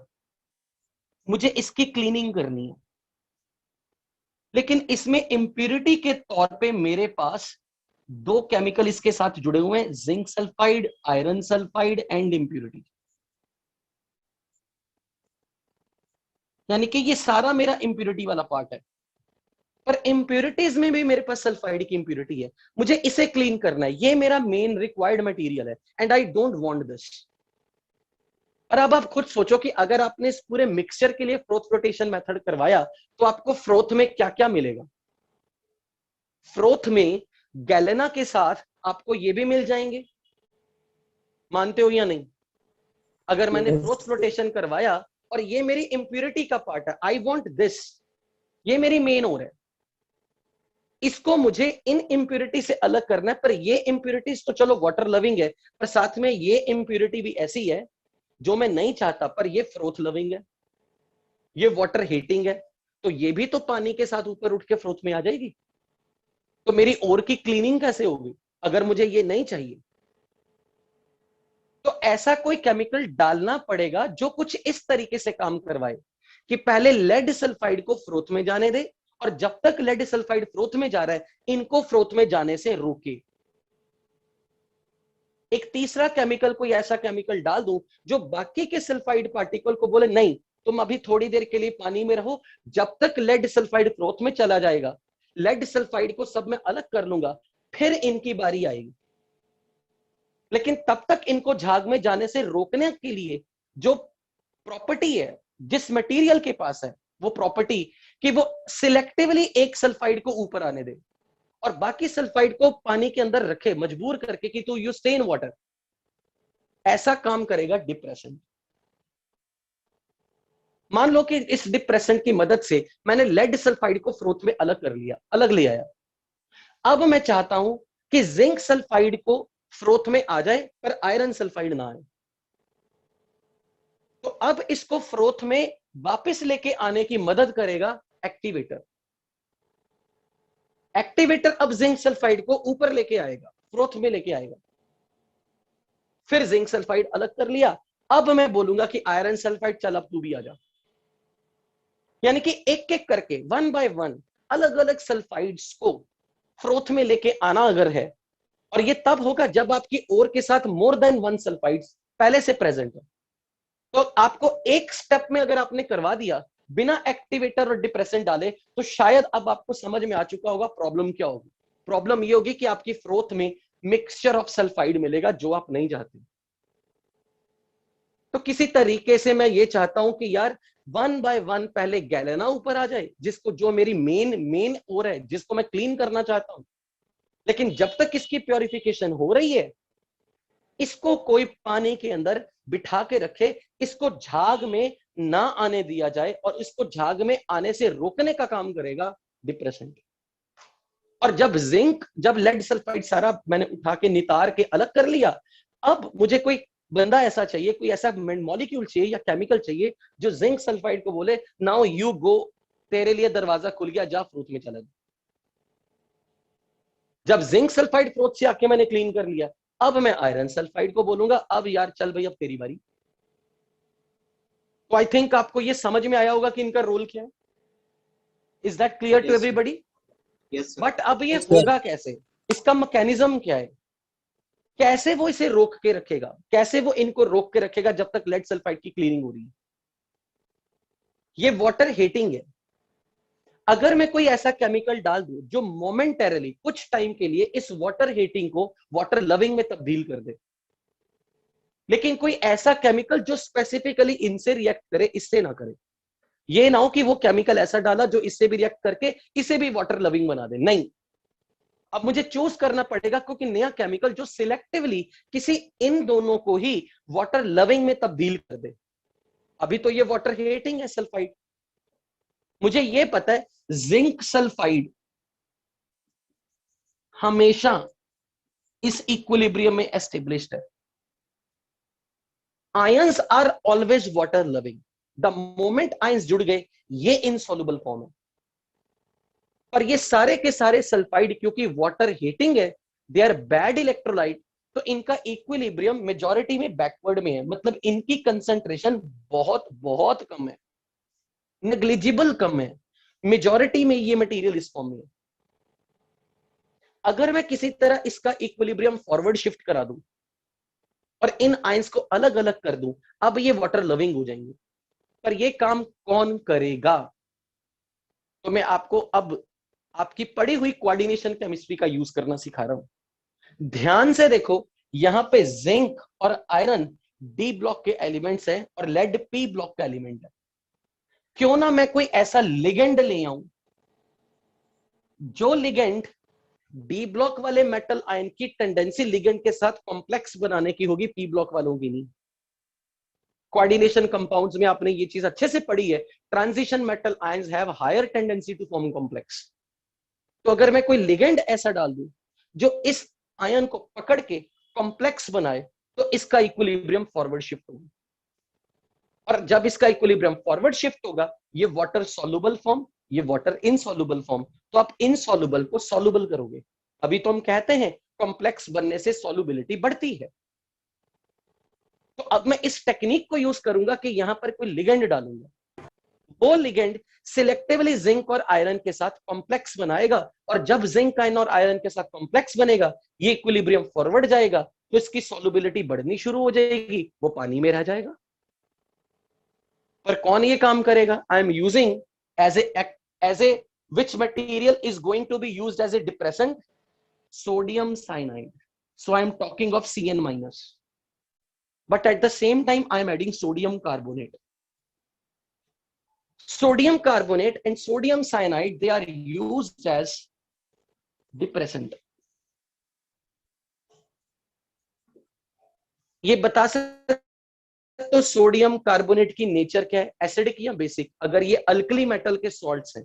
A: मुझे इसकी क्लीनिंग करनी है, लेकिन इसमें इंप्यूरिटी के तौर पे मेरे पास दो केमिकल इसके साथ जुड़े हुए हैं, zinc sulphide, iron sulphide and impurity. यानी कि ये सारा मेरा इंप्यूरिटी वाला पार्ट है, पर इंप्यूरिटीज में भी मेरे पास सल्फाइड की इंप्यूरिटी है, मुझे इसे क्लीन करना है, ये मेरा मेन रिक्वायर्ड मटेरियल है, and I don't want this. और अब आप खुद सोचो कि अगर आपने इस पूरे मिक्सचर के लिए फ्रोथ फ्लोटेशन मेथड करवाया तो आपको फ्रोथ में क्या क्या मिलेगा। फ्रोथ में गैलेना के साथ आपको ये भी मिल जाएंगे, मानते हो या नहीं? अगर मैंने फ्रोथ फ्लोटेशन करवाया और ये मेरी इंप्यूरिटी का पार्ट है, आई वांट दिस, ये मेरी मेन ओर है, इसको मुझे इन इम्प्योरिटी से अलग करना है, पर ये इम्प्योरिटीज तो चलो वाटर लविंग है, पर साथ में ये इम्प्योरिटी भी ऐसी है जो मैं नहीं चाहता, पर ये फ्रोथ लविंग है, ये वाटर हीटिंग है, तो ये भी तो पानी के साथ ऊपर उठ के फ्रोथ में आ जाएगी। तो मेरी ओर की क्लीनिंग कैसे होगी अगर मुझे ये नहीं चाहिए? तो ऐसा कोई केमिकल डालना पड़ेगा जो कुछ इस तरीके से काम करवाए कि पहले लेड सल्फाइड को फ्रोथ में जाने दे, और जब तक लेड सल्फाइड फ्रोथ में जा रहा है इनको फ्रोथ में जाने से रोके। एक तीसरा केमिकल, कोई ऐसा केमिकल डाल दूं जो बाकी के सल्फाइड पार्टिकल को बोले नहीं तुम अभी थोड़ी देर के लिए पानी में रहो, जब तक लेड सल्फाइड फ्रोथ में चला जाएगा, लेड सल्फाइड को सब में अलग कर लूंगा, फिर इनकी बारी आएगी। लेकिन तब तक इनको झाग में जाने से रोकने के लिए जो प्रॉपर्टी है जिस मटेरियल के पास है, वो प्रॉपर्टी कि वो सिलेक्टिवली एक सल्फाइड को ऊपर आने दे और बाकी सल्फाइड को पानी के अंदर रखे, मजबूर करके कि तू यू स्टे इन वाटर। ऐसा काम करेगा डिप्रेशन। मान लो कि इस डिप्रेसेंट की मदद से मैंने लेड सल्फाइड को फ्रोथ में अलग कर लिया, अलग ले आया। अब मैं चाहता हूं कि जिंक सल्फाइड को फ्रोथ में आ जाए पर आयरन सल्फाइड ना आए। तो अब इसको फ्रोथ में वापस लेके आने की मदद करेगा एक्टिवेटर। एक्टिवेटर अब जिंक सल्फाइड को ऊपर लेके आएगा, फ्रोथ में लेके आएगा। फिर जिंक सल्फाइड अलग कर लिया, अब मैं बोलूंगा कि आयरन सल्फाइड चल अब तू भी आ जा। यानी कि एक एक करके 1 बाय 1 अलग अलग सल्फाइड्स को फ्रोथ में लेके आना अगर है, और ये तब होगा जब आपकी ओर के साथ मोर देन 1 सल्फाइड्स पहले से प्रेजेंट है। तो आपको एक स्टेप में अगर आपने करवा दिया बिना एक्टिवेटर और डिप्रेसेंट डाले, तो शायद अब आपको समझ में आ चुका होगा प्रॉब्लम क्या होगी। प्रॉब्लम ये होगी कि आपकी फ्रोथ में मिक्सचर ऑफ सल्फाइड मिलेगा जो आप नहीं चाहते। तो किसी तरीके से मैं ये चाहता हूं कि यार 1 बाय 1 पहले गैलेना ऊपर आ जाए, जिसको जो मेरी मेन ओर है, जिसको मैं क्लीन करना चाहता हूं। लेकिन जब तक इसकी प्योरिफिकेशन हो रही है, इसको कोई पानी के अंदर बिठा के रखे, इसको झाग में ना आने दिया जाए, और इसको झाग में आने से रोकने का काम करेगा डिप्रेसेंट। और जब लेड सल्फाइड सारा मैंने उठा के नितार के अलग कर लिया, अब मुझे कोई बंदा ऐसा चाहिए, कोई ऐसा मॉलिक्यूल चाहिए या केमिकल चाहिए जो जिंक सल्फाइड को बोले नाउ यू गो, तेरे लिए दरवाजा खुल गया, जा फ्रूट में चला जा। जब जिंक सल्फाइड फ्रोथ से आके मैंने क्लीन कर लिया, अब मैं आयरन सल्फाइड को बोलूंगा अब यार चल भाई अब तेरी बारी। तो आई थिंक आपको ये समझ में आया होगा कि इनका रोल क्या है। Is that clear to everybody? But अब ये होगा कैसे, इसका मैकेनिज्म क्या है, कैसे वो इसे रोक के रखेगा, कैसे वो इनको रोक के रखेगा जब तक लेड सल्फाइड की क्लीनिंग हो रही है। ये वाटर हीटिंग है। अगर मैं कोई ऐसा केमिकल डाल दूं जो मोमेंटरली कुछ टाइम के लिए इस वाटर हीटिंग को वाटर लविंग में तब्दील कर दे, लेकिन कोई ऐसा केमिकल जो स्पेसिफिकली इनसे रिएक्ट करे, इससे ना करे। ये ना हो कि वो केमिकल ऐसा डाला जो इससे भी रिएक्ट करके इसे भी वाटर लविंग बना दे, नहीं। अब मुझे चूज करना पड़ेगा क्योंकि नया केमिकल जो सिलेक्टिवली किसी इन दोनों को ही वाटर लविंग में तब्दील कर दे। अभी तो ये वाटर हीटिंग है सल्फाइड। मुझे ये पता है जिंक सल्फाइड हमेशा इस इक्विलिब्रियम में एस्टेब्लिश्ड है। Ions are always water loving. The moment ions जुड़ गए, ये इनसॉल्युबल फॉर्म है। पर ये सारे के सारे सल्फाइड क्योंकि वाटर हीटिंग है, दे आर बैड इलेक्ट्रोलाइट, तो इनका इक्विलिब्रियम मेजॉरिटी में बैकवर्ड में है। मतलब इनकी कंसंट्रेशन बहुत बहुत कम है, नेग्लिजिबल कम है। मेजॉरिटी में ये मटेरियल इस फॉर्म में है। अगर मैं किसी तरह इसका इक्विलिब्रियम फॉरवर्ड शिफ्ट करा दूं और इन आयंस को अलग अलग कर दूं, अब ये वाटर लविंग हो जाएंगे। पर ये काम कौन करेगा? तो मैं आपको अब आपकी पढ़ी हुई कोऑर्डिनेशन केमिस्ट्री का यूज करना सिखा रहा हूं। ध्यान से देखो, यहां पे जिंक और आयरन डी ब्लॉक के एलिमेंट्स हैं और लेड पी ब्लॉक का एलिमेंट है। क्यों ना मैं कोई ऐसा लिगेंड ले आऊं जो लिगेंड डी ब्लॉक वाले मेटल आयन की टेंडेंसी लिगेंड के साथ कॉम्प्लेक्स बनाने की होगी, पी ब्लॉक वालों की नहीं। कोऑर्डिनेशन कंपाउंड्स में आपने ये चीज अच्छे से पढ़ी है। Transition metal ions have higher tendency to form complex. तो अगर मैं कोई लिगेंड ऐसा डाल दूं जो इस आयन को पकड़ के कॉम्प्लेक्स बनाए, तो इसका इक्विलिब्रियम फॉरवर्ड शिफ्ट होगा। और जब इसका इक्विलिब्रियम फॉरवर्ड शिफ्ट होगा, ये वाटर सॉल्युबल फॉर्म, ये वाटर इनसॉल्युबल फॉर्म, तो आप इनसॉल्युबल को सॉल्युबल करोगे। अभी तो हम कहते हैं कॉम्प्लेक्स बनने से सॉल्युबिलिटी बढ़ती है। तो अब मैं इस टेक्निक को यूज करूंगा कि यहां पर कोई लिगेंड डालूंगा, वो लिगेंड सिलेक्टिवली जिंक और आयरन के साथ कॉम्प्लेक्स बनाएगा, और जब जिंक आयन और आयरन के साथ कॉम्प्लेक्स बनेगा, ये इक्विलिब्रियम फॉरवर्ड जाएगा, तो इसकी सॉल्युबिलिटी बढ़नी शुरू हो जाएगी, वो पानी में रह जाएगा। पर कौन ये काम करेगा? I am using as a which material is going to be used as a depressant? Sodium cyanide. So I am talking of Cn minus, but at the same time I am adding sodium carbonate. Sodium carbonate and sodium cyanide, they are used as depressant. ये बता सकते तो सोडियम कार्बोनेट की नेचर क्या है, एसिडिक या बेसिक? अगर ये अल्कली मेटल के सॉल्ट्स हैं,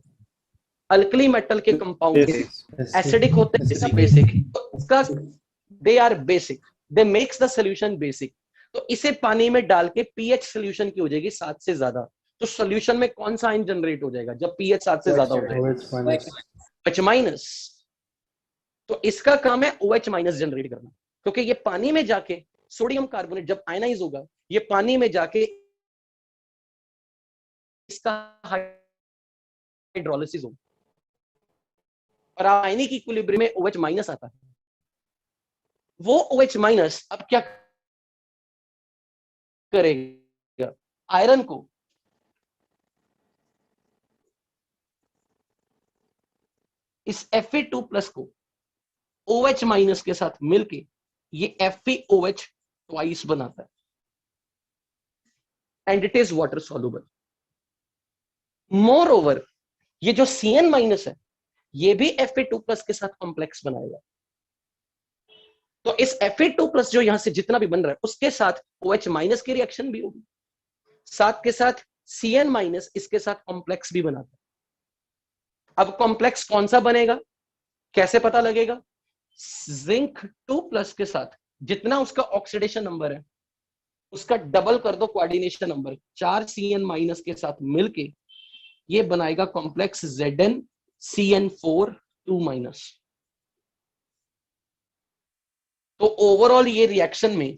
A: अल्कली मेटल के कंपाउंड एसिडिक होते हैं या बेसिक? तो उसका they are basic, they makes the solution basic. तो इसे पानी में डाल के पीएच सॉल्यूशन की हो जाएगी 7 से ज्यादा, तो सॉल्यूशन में कौन सा आयन जनरेट हो जाएगा जब पीएच 7 से ज्यादा हो जाएगा? OH minus. तो इसका काम है OH माइनस जनरेट करना, क्योंकि ये पानी में जाके सोडियम कार्बोनेट जब आयनाइज होगा, ये पानी में जाके इसका हाइड्रोलिसिस होगा और आयनिक इक्विलिब्रियम में OH माइनस आता है। वो OH माइनस अब क्या करेगा? आयरन को इस Fe2 प्लस को OH माइनस के साथ मिलके ये FeOH ट्वाइस बनाता है, and it is water soluble. More over, ये जो Cn माइनस है, ये भी Fe2 प्लस के साथ कॉम्प्लेक्स बनाएगा। तो इस Fe2 प्लस जो यहां से जितना भी बन रहा है, उसके साथ OH माइनस की रिएक्शन भी होगी, साथ के साथ Cn माइनस इसके साथ कॉम्प्लेक्स भी बनाता है। अब कॉम्प्लेक्स कौन सा बनेगा, कैसे पता लगेगा? जिंक 2 प्लस के साथ जितना उसका ऑक्सीडेशन नंबर है, उसका डबल कर दो कोऑर्डिनेशन नंबर, 4 Cn माइनस के साथ मिलके ये बनाएगा कॉम्प्लेक्स ZnCN4 2 माइनस। तो ओवरऑल ये रिएक्शन में,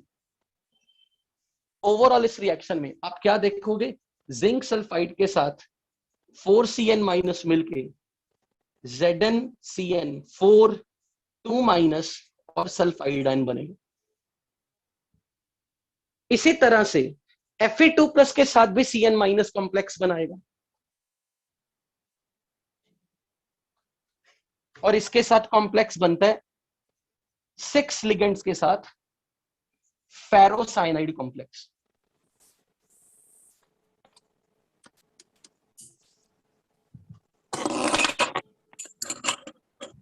A: ओवरऑल इस रिएक्शन में आप क्या देखोगे? जिंक सल्फाइड के साथ 4 Cn माइनस मिलके ZnCN4 2 माइनस और सल्फाइड आयन बनेगा। इसी तरह से Fe2 प्लस के साथ भी Cn माइनस कॉम्प्लेक्स बनाएगा, और इसके साथ कॉम्प्लेक्स बनता है 6 लिगेंड्स के साथ ferrocyanide complex.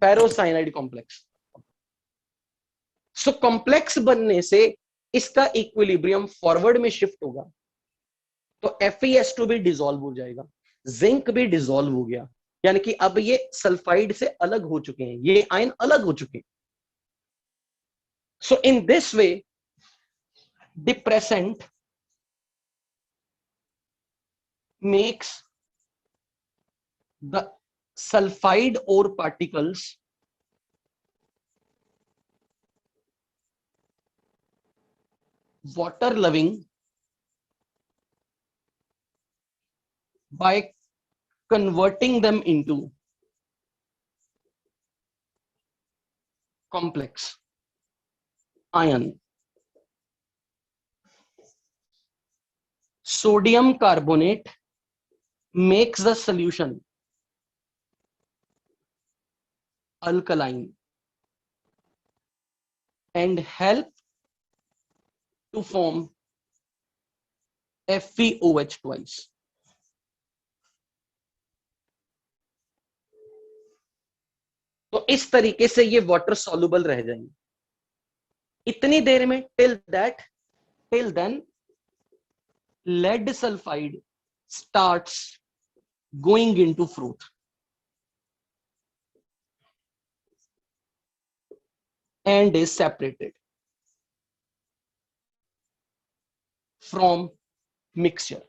A: Ferrocyanide complex. So complex बनने से इसका इक्विलिब्रियम फॉरवर्ड में शिफ्ट होगा, तो FeS2 भी डिसॉल्व हो जाएगा, जिंक भी डिसॉल्व हो गया, यानी कि अब ये सल्फाइड से अलग हो चुके हैं, ये आयन अलग हो चुके हैं। So in this way depressant makes the sulfide ore particles water loving by converting them into complex ion. Sodium carbonate makes the solution alkaline and help to form FeOH twice. तो इस तरीके से ये वाटर सॉल्युबल रह जाएंगे इतनी देर में। Till then lead sulfide starts going into fruit. and is separated from mixture.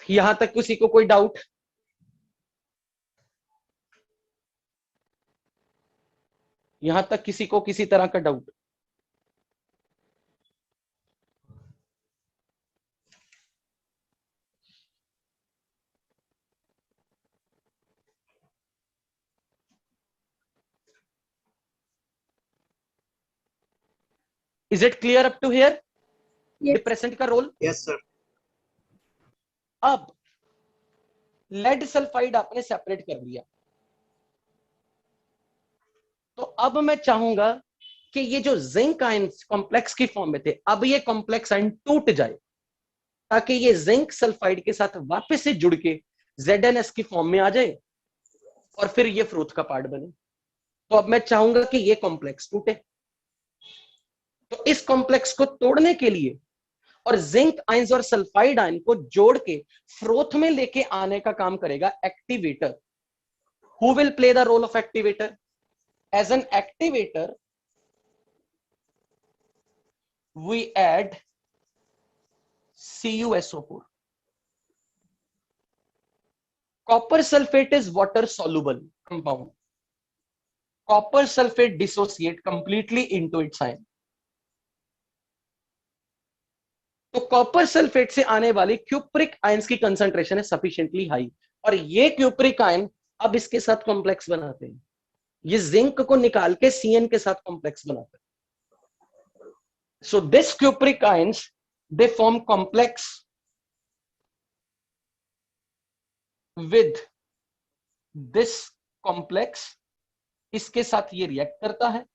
A: यहां तक किसी को कोई डाउट? यहां तक किसी को किसी तरह का doubt? Is it clear up to here? Depressant का रोल?
E: Yes sir.
A: अब लेड सल्फाइड आपने सेपरेट कर लिया, तो अब मैं चाहूंगा कि ये जो जिंक आयंस कॉम्प्लेक्स की फॉर्म में थे, अब ये कॉम्प्लेक्स आयन टूट जाए ताकि ये जिंक सल्फाइड के साथ वापस से जुड़ के ZnS की फॉर्म में आ जाए और फिर ये फ्रूट का पार्ट बने। तो अब मैं चाहूंगा कि ये कॉम्प्लेक्स टूटे। तो इस कॉम्प्लेक्स को तोड़ने के लिए और जिंक आयंस और सल्फाइड आयन को जोड़ के फ्रोथ में लेके आने का काम करेगा activator. Who will play the role of activator? As an activator we add CuSO4. Copper sulfate is water soluble compound. Copper sulfate dissociate completely into its ion. तो कॉपर सल्फेट से आने वाली क्यूप्रिक आयंस की कंसंट्रेशन है सफिशिएंटली हाई, और ये क्यूप्रिक आयन अब इसके साथ कॉम्प्लेक्स बनाते हैं। ये जिंक को निकाल के Cn के साथ कॉम्प्लेक्स बनाते हैं। So this cupric ions, they form complex with this complex, इसके साथ ये रिएक्ट करता है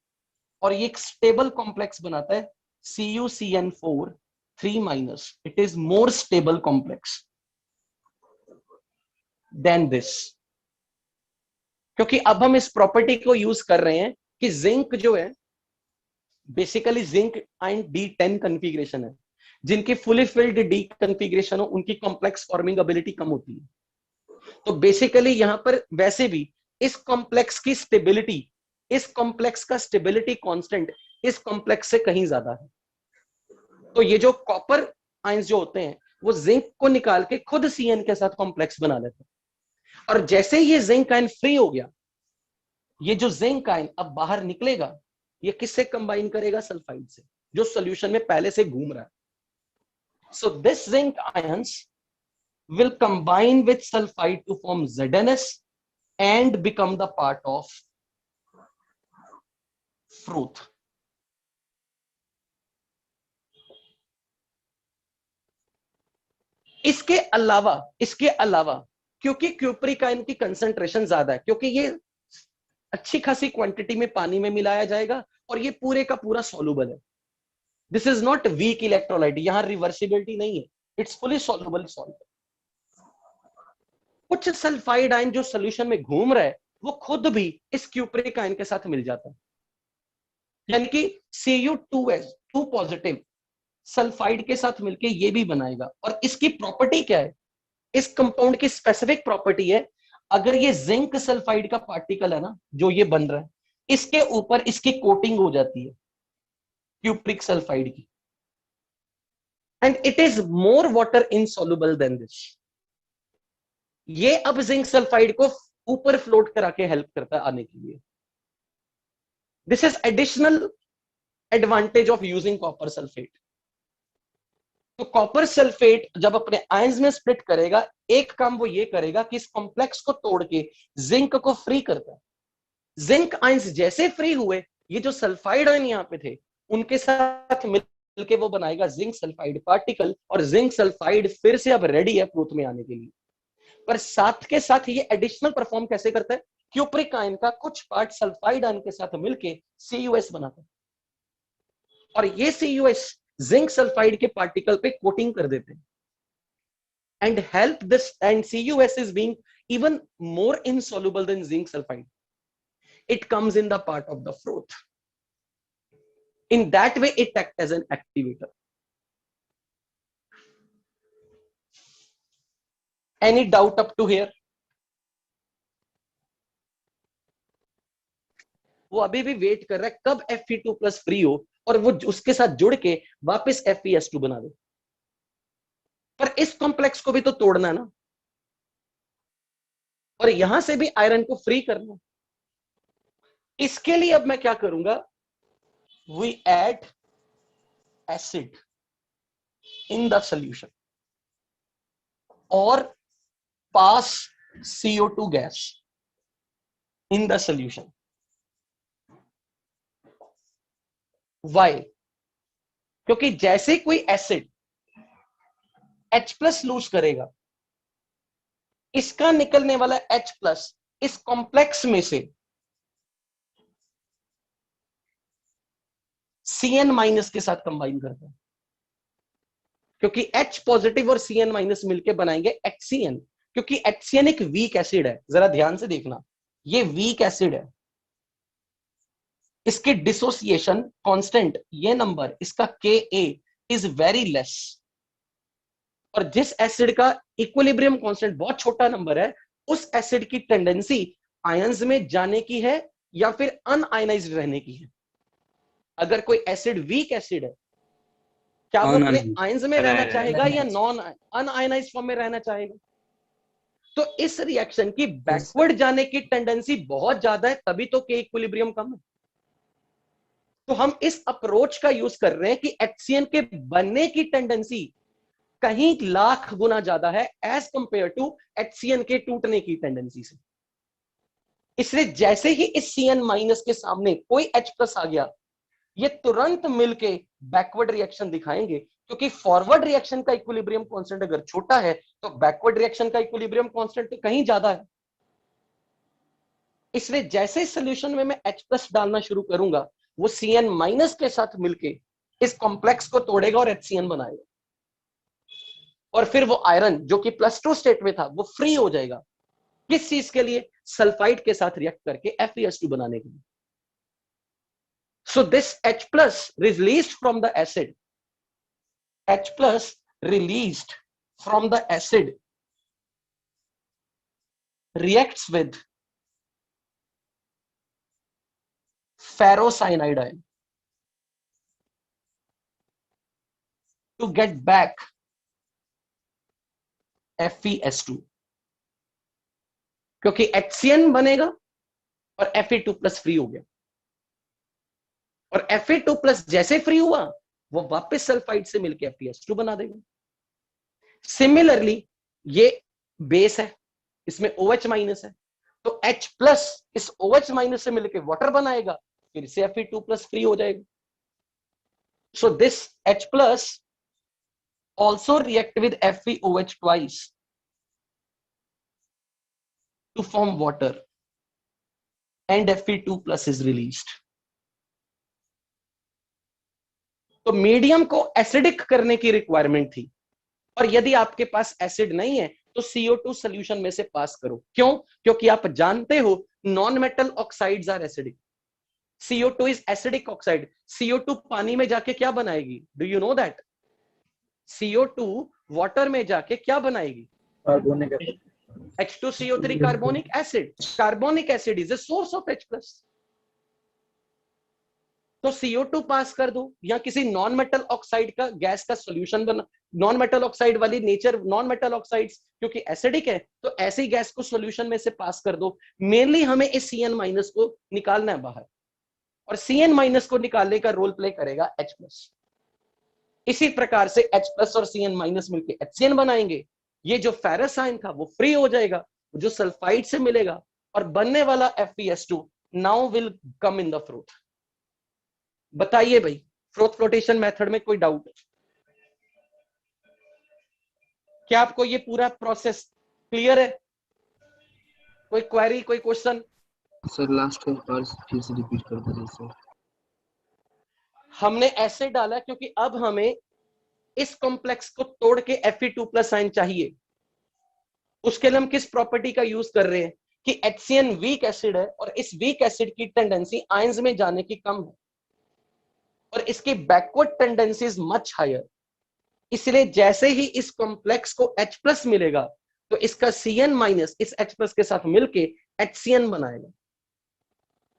A: और ये एक स्टेबल कॉम्प्लेक्स बनाता है CuCN4 3-। It is more stable complex than this, क्योंकि अब हम इस प्रॉपर्टी को यूज कर रहे हैं कि जिंक जो है basically zinc ion D10 configuration है। जिनकी फुली फिल्ड D कॉन्फ़िगरेशन हो उनकी कॉम्प्लेक्स फॉर्मिंग एबिलिटी कम होती है। तो बेसिकली यहां पर वैसे भी इस कॉम्प्लेक्स की स्टेबिलिटी, इस कॉम्प्लेक्स का स्टेबिलिटी कांस्टेंट इस कॉम्प्लेक्स से कहीं ज्यादा है। तो ये जो कॉपर आयंस जो होते हैं वो जिंक को निकाल के खुद Cn के साथ कॉम्प्लेक्स बना लेते हैं, और जैसे ये जिंक आयन फ्री हो गया, ये जो जिंक आयन अब बाहर निकलेगा, ये किससे कंबाइन करेगा? सल्फाइड से, जो सॉल्यूशन में पहले से घूम रहा है। So this zinc ions will combine with sulphide to form ZnS and become the part of froth. इसके अलावा क्योंकि क्यूप्रिक आयन की कंसंट्रेशन ज्यादा है, क्योंकि ये अच्छी खासी क्वांटिटी में पानी में मिलाया जाएगा और ये पूरे का पूरा सॉल्युबल है। This is not weak electrolyte, यहां रिवर्सिबिलिटी नहीं है, इट्स फुली सॉल्युबल सॉल्ट। कुछ सल्फाइड आयन जो सॉल्यूशन में घूम रहा है वो खुद भी इस क्यूप्रिक आयन के साथ मिल जाता है, यानी कि Cu2S 2 पॉजिटिव सल्फाइड के साथ मिलके ये भी बनाएगा। और इसकी प्रॉपर्टी क्या है? इस कंपाउंड की स्पेसिफिक प्रॉपर्टी है, अगर ये जिंक सल्फाइड का पार्टिकल है ना जो ये बन रहा है, इसके ऊपर इसकी कोटिंग हो जाती है क्यूप्रिक सल्फाइड की, and it is more water insoluble than this. ये अब जिंक सल्फाइड को ऊपर फ्लोट करा के हेल्प करता है आने के लिए। This is additional advantage of using copper sulphate. तो कॉपर सल्फेट जब अपने आयंस में स्प्लिट करेगा, एक काम वो ये करेगा कि इस कॉम्प्लेक्स को तोड़ के जिंक को फ्री करता है। जिंक आयंस जैसे फ्री हुए, ये जो सल्फाइड आयन यहाँ पे थे उनके साथ मिलके वो बनाएगा जिंक सल्फाइड पार्टिकल, और जिंक सल्फाइड फिर से अब रेडी है फ्रूट में आने के लिए। पर साथ के साथ ये एडिशनल परफॉर्म कैसे करता है? क्यूप्रिक आयन का कुछ पार्ट सल्फाइड आयन के साथ मिलके CuS बनाता है, और ये CuS जिंक सल्फाइड के पार्टिकल पे कोटिंग कर देते हैं, and help this, and CuS is being even more insoluble than zinc sulphide. It comes in the part of the fruit. In that way, it acts as an activator. Any doubt up to here? वो अभी भी वेट कर रहा है कब Fe2+ फ्री हो और वो उसके साथ जुड़ के वापस FeS2 बना दे। पर इस कॉम्प्लेक्स को भी तो तोड़ना है ना, और यहां से भी आयरन को फ्री करना। इसके लिए अब मैं क्या करूंगा, we add acid in the solution और pass CO2 gas in the solution. Why? क्योंकि जैसे कोई एसिड H+ लूज करेगा, इसका निकलने वाला H+ इस कॉम्प्लेक्स में से Cn- के साथ कंबाइन करता है, क्योंकि H पॉजिटिव और Cn- मिलके बनाएंगे HCN। क्योंकि HCN एक वीक एसिड है, जरा ध्यान से देखना, ये वीक एसिड है, इसकी डिसोसिएशन कांस्टेंट, ये नंबर इसका Ka इज वेरी लेस। और जिस एसिड का इक्विलिब्रियम कांस्टेंट बहुत छोटा नंबर है, उस एसिड की टेंडेंसी आयंस में जाने की है या फिर अनआयनाइज्ड रहने की है। अगर कोई एसिड वीक एसिड है, क्या वो अपने आयंस में रहना चाहेगा या नॉन अनआयनाइज्ड फॉर्म में रहना चाहेगा? तो इस रिएक्शन की बैकवर्ड जाने की टेंडेंसी बहुत ज्यादा है, तभी तो के इक्विलिब्रियम कम है। तो हम इस अप्रोच का यूज कर रहे हैं कि HCN के बनने की टेंडेंसी कहीं लाख गुना ज्यादा है एज कंपेयर टू HCN के टूटने की टेंडेंसी से। इसलिए जैसे ही इस Cn- के सामने कोई H+ आ गया, ये तुरंत मिलके बैकवर्ड रिएक्शन दिखाएंगे, क्योंकि फॉरवर्ड रिएक्शन का इक्विलिब्रियम कांस्टेंट अगर छोटा है तो बैकवर्ड रिएक्शन का इक्विलिब्रियम कांस्टेंट तो कहीं ज्यादा है। इसलिए जैसे सॉल्यूशन में मैं H+ डालना शुरू करूंगा, वो Cn- के साथ मिलके इस कॉम्प्लेक्स को तोड़ेगा और HCN बनाएगा, और फिर वो आयरन जो कि +2 स्टेट में था वो फ्री हो जाएगा। किस चीज के लिए? सल्फाइड के साथ रिएक्ट करके FeS2 बनाने के लिए। So this H+ released from the acid, H+ released from the acid reacts with ferrocyanide ion to get back FeS2, क्योंकि HCN बनेगा और Fe2+ फ्री हो गया, और Fe2+ जैसे फ्री हुआ वो वापस सल्फाइड से मिलकर FeS2 बना देगा। सिमिलरली ये बेस है, इसमें OH- है, तो H+ इस OH- से मिलकर वाटर बनाएगा, फिर से Fe2+ फ्री हो जाएगा। So this H+ also react with FeOH twice to form water and Fe2+ is released। तो मीडियम को एसिडिक करने की रिक्वायरमेंट थी, और यदि आपके पास एसिड नहीं है तो CO2 सॉल्यूशन में से पास करो। क्यों? क्योंकि आप जानते हो non metal oxides are acidic. CO2 is acidic oxide. CO2 पानी में जाके क्या बनाएगी? Do you know that? CO2 water में जाके क्या बनाएगी?
E: Carbonic acid.
A: H2CO3 carbonic acid. Carbonic acid is a source of H+। तो CO2 पास कर दो, या किसी नॉन मेटल ऑक्साइड का गैस का सॉल्यूशन बना। नॉन मेटल ऑक्साइड वाली नेचर, नॉन मेटल ऑक्साइड्स क्योंकि एसिडिक है तो ऐसी गैस को सॉल्यूशन में से पास कर दो। मेनली हमें इस Cn- को निकालना है बाहर, और Cn- को निकालने का रोल प्ले करेगा H+। इसी प्रकार से H+ और Cn- मिलकर HCN बनाएंगे। ये जो फेरस आयन था वो फ्री हो जाएगा, जो सल्फाइड से मिलेगा, और बनने वाला FeS2 now will come in the fruit. बताइए भाई, फ्रोथ फ्लोटेशन मेथड में कोई डाउट? क्या आपको ये पूरा प्रोसेस क्लियर है? कोई क्वेरी, कोई क्वेश्चन?
E: सर लास्ट का और फिर से रिपीट कर दीजिए सर।
A: हमने ऐसे डाला क्योंकि अब हमें इस कॉम्प्लेक्स को तोड़ के Fe2+ आयन चाहिए। उसके लिए हम किस प्रॉपर्टी का यूज कर रहे हैं कि HCN वीक एसिड है, और इस वीक एसिड की टेंडेंसी आयंस में जाने की कम है, और इसकी backward tendency is much higher. इसलिए जैसे ही इस कॉम्प्लेक्स को H+ मिलेगा, तो इसका Cn माइनस इस H प्लस के साथ मिलके HCN बनाएगा,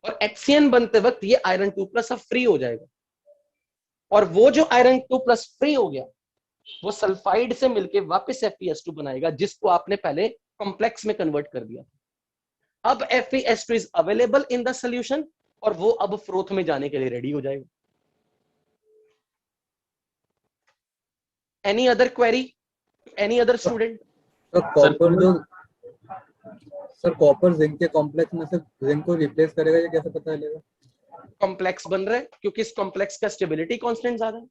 A: और HCN बनते वक्त ये आयरन 2 प्लस अब फ्री हो जाएगा, और वो जो आयरन 2 प्लस फ्री हो गया वो सल्फाइड से मिलके वापस FeS2 बनाएगा, जिसको आपने पहले कॉम्प्लेक्स में कन्वर्ट कर दिया। अब FeS2 is available in the solution, और वो अब फ्रोथ में जाने के लिए रेडी हो जाएगा। Any other query, any other student?
H: Sir copper zinc के कॉम्प्लेक्स में से जिंक को रिप्लेस करेगा, ये कैसे पता चलेगा?
A: कॉम्प्लेक्स बन रहा है क्योंकि इस कॉम्प्लेक्स का स्टेबिलिटी कांस्टेंट ज्यादा है।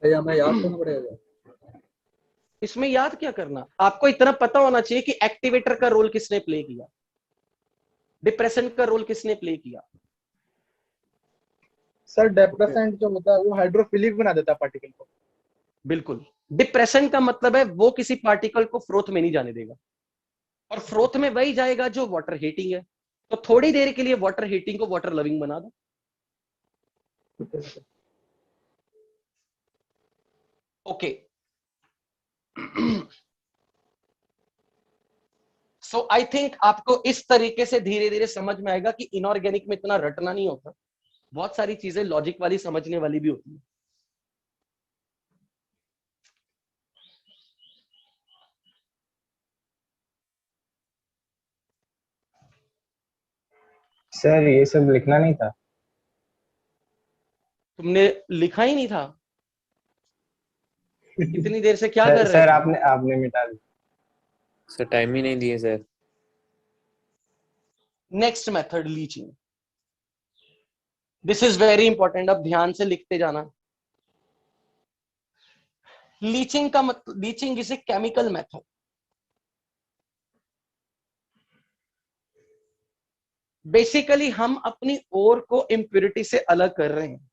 H: सही, हमें याद करना पड़ेगा।
A: इसमें याद क्या करना, आपको इतना पता होना चाहिए कि एक्टिवेटर का रोल किसने प्ले किया, डिप्रेसेंट का रोल किसने प्ले किया।
I: सर डिप्रेसेंट जो होता है वो हाइड्रोफिलिक बना देता है पार्टिकल को।
A: बिल्कुल, डिप्रेसेंट का मतलब है वो किसी पार्टिकल को फ्रोथ में नहीं जाने देगा, और फ्रोथ में वही जाएगा जो वाटर हीटिंग है। तो थोड़ी देर के लिए वाटर हीटिंग को वाटर लविंग बना दो। ओके, सो आई थिंक आपको इस तरीके से धीरे धीरे समझ में आएगा कि इनऑर्गेनिक में इतना रटना नहीं होता, बहुत सारी चीजें लॉजिक वाली समझने वाली भी होती है।
D: सर ये सब लिखना नहीं था।
A: तुमने लिखा ही नहीं था? इतनी देर से क्या कर रहे
D: सर
A: थे?
D: आपने मिटा दिया।
F: सर टाइम ही नहीं दिए sir.
A: Next method, leaching. This is very important, अब ध्यान से लिखते जाना। लीचिंग का मतलब, leaching is a chemical method. Basically हम अपनी ओर को इंप्योरिटी से अलग कर रहे हैं,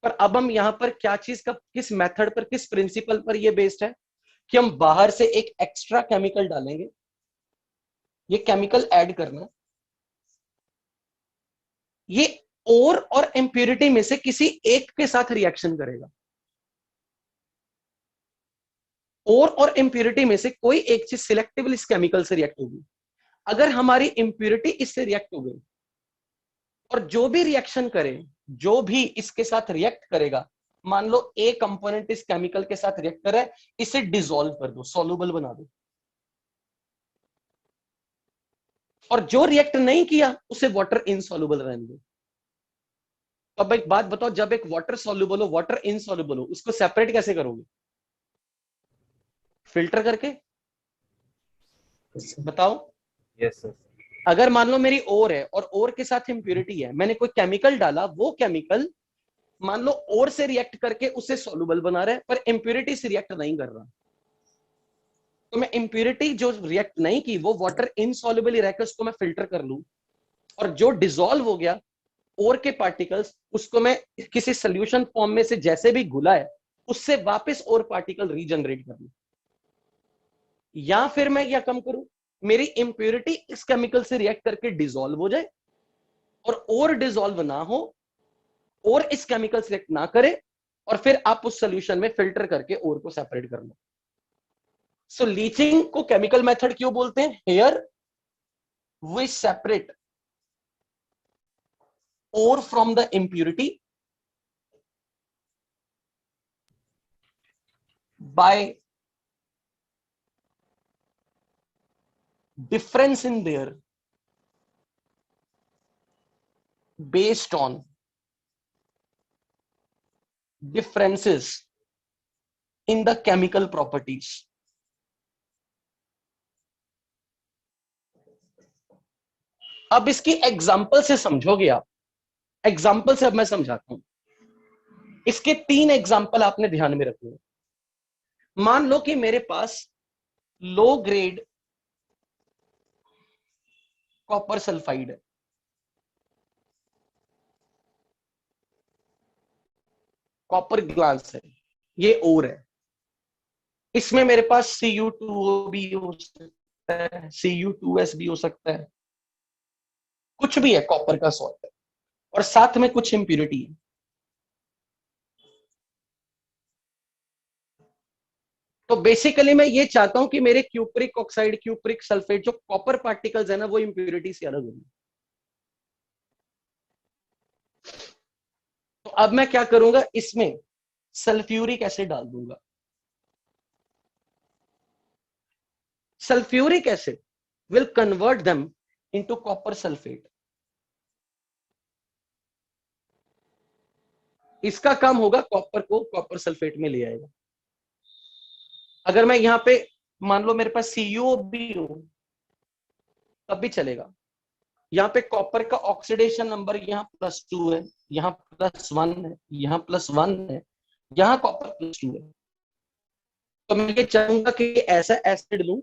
A: पर अब हम यहां पर क्या चीज का, किस मेथड पर, किस प्रिंसिपल पर ये बेस्ड है कि हम बाहर से एक एक्स्ट्रा केमिकल डालेंगे, ये केमिकल ऐड करना, ये ओर और इंप्योरिटी में से किसी एक के साथ रिएक्शन करेगा। ओर और इंप्योरिटी में से कोई एक चीज सिलेक्टिवली इस केमिकल से रिएक्ट होगी। अगर हमारी इंप्योरिटी इससे रिएक्ट हो गई, और जो भी रिएक्शन करे, जो भी इसके साथ रिएक्ट करेगा, मान लो ए कंपोनेंट इस केमिकल के साथ रिएक्ट कर रहा है, इसे डिसॉल्व कर दो, सॉल्युबल बना दो, और जो रिएक्ट नहीं किया उसे वाटर इनसॉल्युबल रहने दो। तो अब एक बात बताओ, जब एक वाटर सॉल्युबल हो, वाटर इनसॉल्युबल हो, उसको सेपरेट कैसे करोगे? फिल्टर करके? बताओ।
D: Yes sir.
A: अगर मान लो मेरी ओर है और ओर के साथ इंप्योरिटी है, मैंने कोई केमिकल डाला, वो केमिकल मान लो ओर से रिएक्ट करके उसे सॉल्युबल बना रहा है, पर इंप्योरिटी से रिएक्ट नहीं कर रहा, तो मैं इंप्योरिटी जो रिएक्ट नहीं की वो वाटर इनसॉल्युबल ही रहकर उसको मैं फिल्टर कर लूं, और जो डिसॉल्व हो गया ओर के पार्टिकल्स, उसको मैं किसी सोल्यूशन फॉर्म में से जैसे भी घुला है उससे वापस और पार्टिकल रीजनरेट कर लूं। या फिर मैं क्या कम करूं, मेरी इंप्योरिटी इस केमिकल से रिएक्ट करके डिसॉल्व हो जाए, और डिसॉल्व ना हो, और इस केमिकल से रिएक्ट ना करे, और फिर आप उस सोल्यूशन में फिल्टर करके और को सेपरेट कर लो। सो लीचिंग को केमिकल मेथड क्यों बोलते हैं? Here we separate ore from the impurity by difference in their based on differences in the chemical properties. अब इसकी एग्जाम्पल से समझोगे आप, एग्जाम्पल से अब मैं समझाता हूं। इसके 3 एग्जाम्पल आपने ध्यान में रखने। मान लो कि मेरे पास लो ग्रेड कॉपर सल्फाइड है, कॉपर ग्लास है, ये ओर है, इसमें मेरे पास Cu2O भी हो सकता है, Cu2S भी हो सकता है, कुछ भी है, कॉपर का सॉल्ट है, और साथ में कुछ इंप्योरिटी है। तो बेसिकली मैं ये चाहता हूं कि मेरे क्यूप्रिक ऑक्साइड, क्यूप्रिक सल्फेट, जो कॉपर पार्टिकल्स है ना, वो इंप्योरिटी से अलग होंगे। तो अब मैं क्या करूंगा, इसमें सल्फ्यूरिक एसिड डाल दूंगा। Sulphuric acid will convert them into copper sulphate. इसका काम होगा कॉपर को कॉपर सल्फेट में ले आएगा। अगर मैं यहां पे मान लो मेरे पास CuO भी हो तब भी चलेगा। यहाँ पे कॉपर का ऑक्सीडेशन नंबर यहाँ +2 है, यहाँ +1 है, यहाँ +1 है, यहाँ कॉपर +2 है। तो मैं ये चाहूंगा कि ऐसा एसिड लूं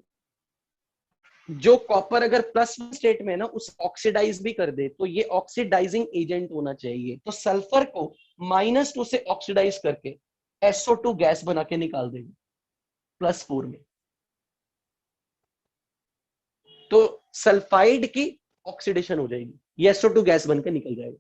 A: जो कॉपर अगर +1 स्टेट में है ना, उस ऑक्सीडाइज भी कर दे, तो ये ऑक्सीडाइजिंग एजेंट होना चाहिए। तो सल्फर को -2 से ऑक्सीडाइज करके SO2 गैस बना के निकाल देंगे +4 में। तो सल्फाइड की ऑक्सीडेशन हो जाएगी, ये SO2 गैस बनकर निकल जाएगा।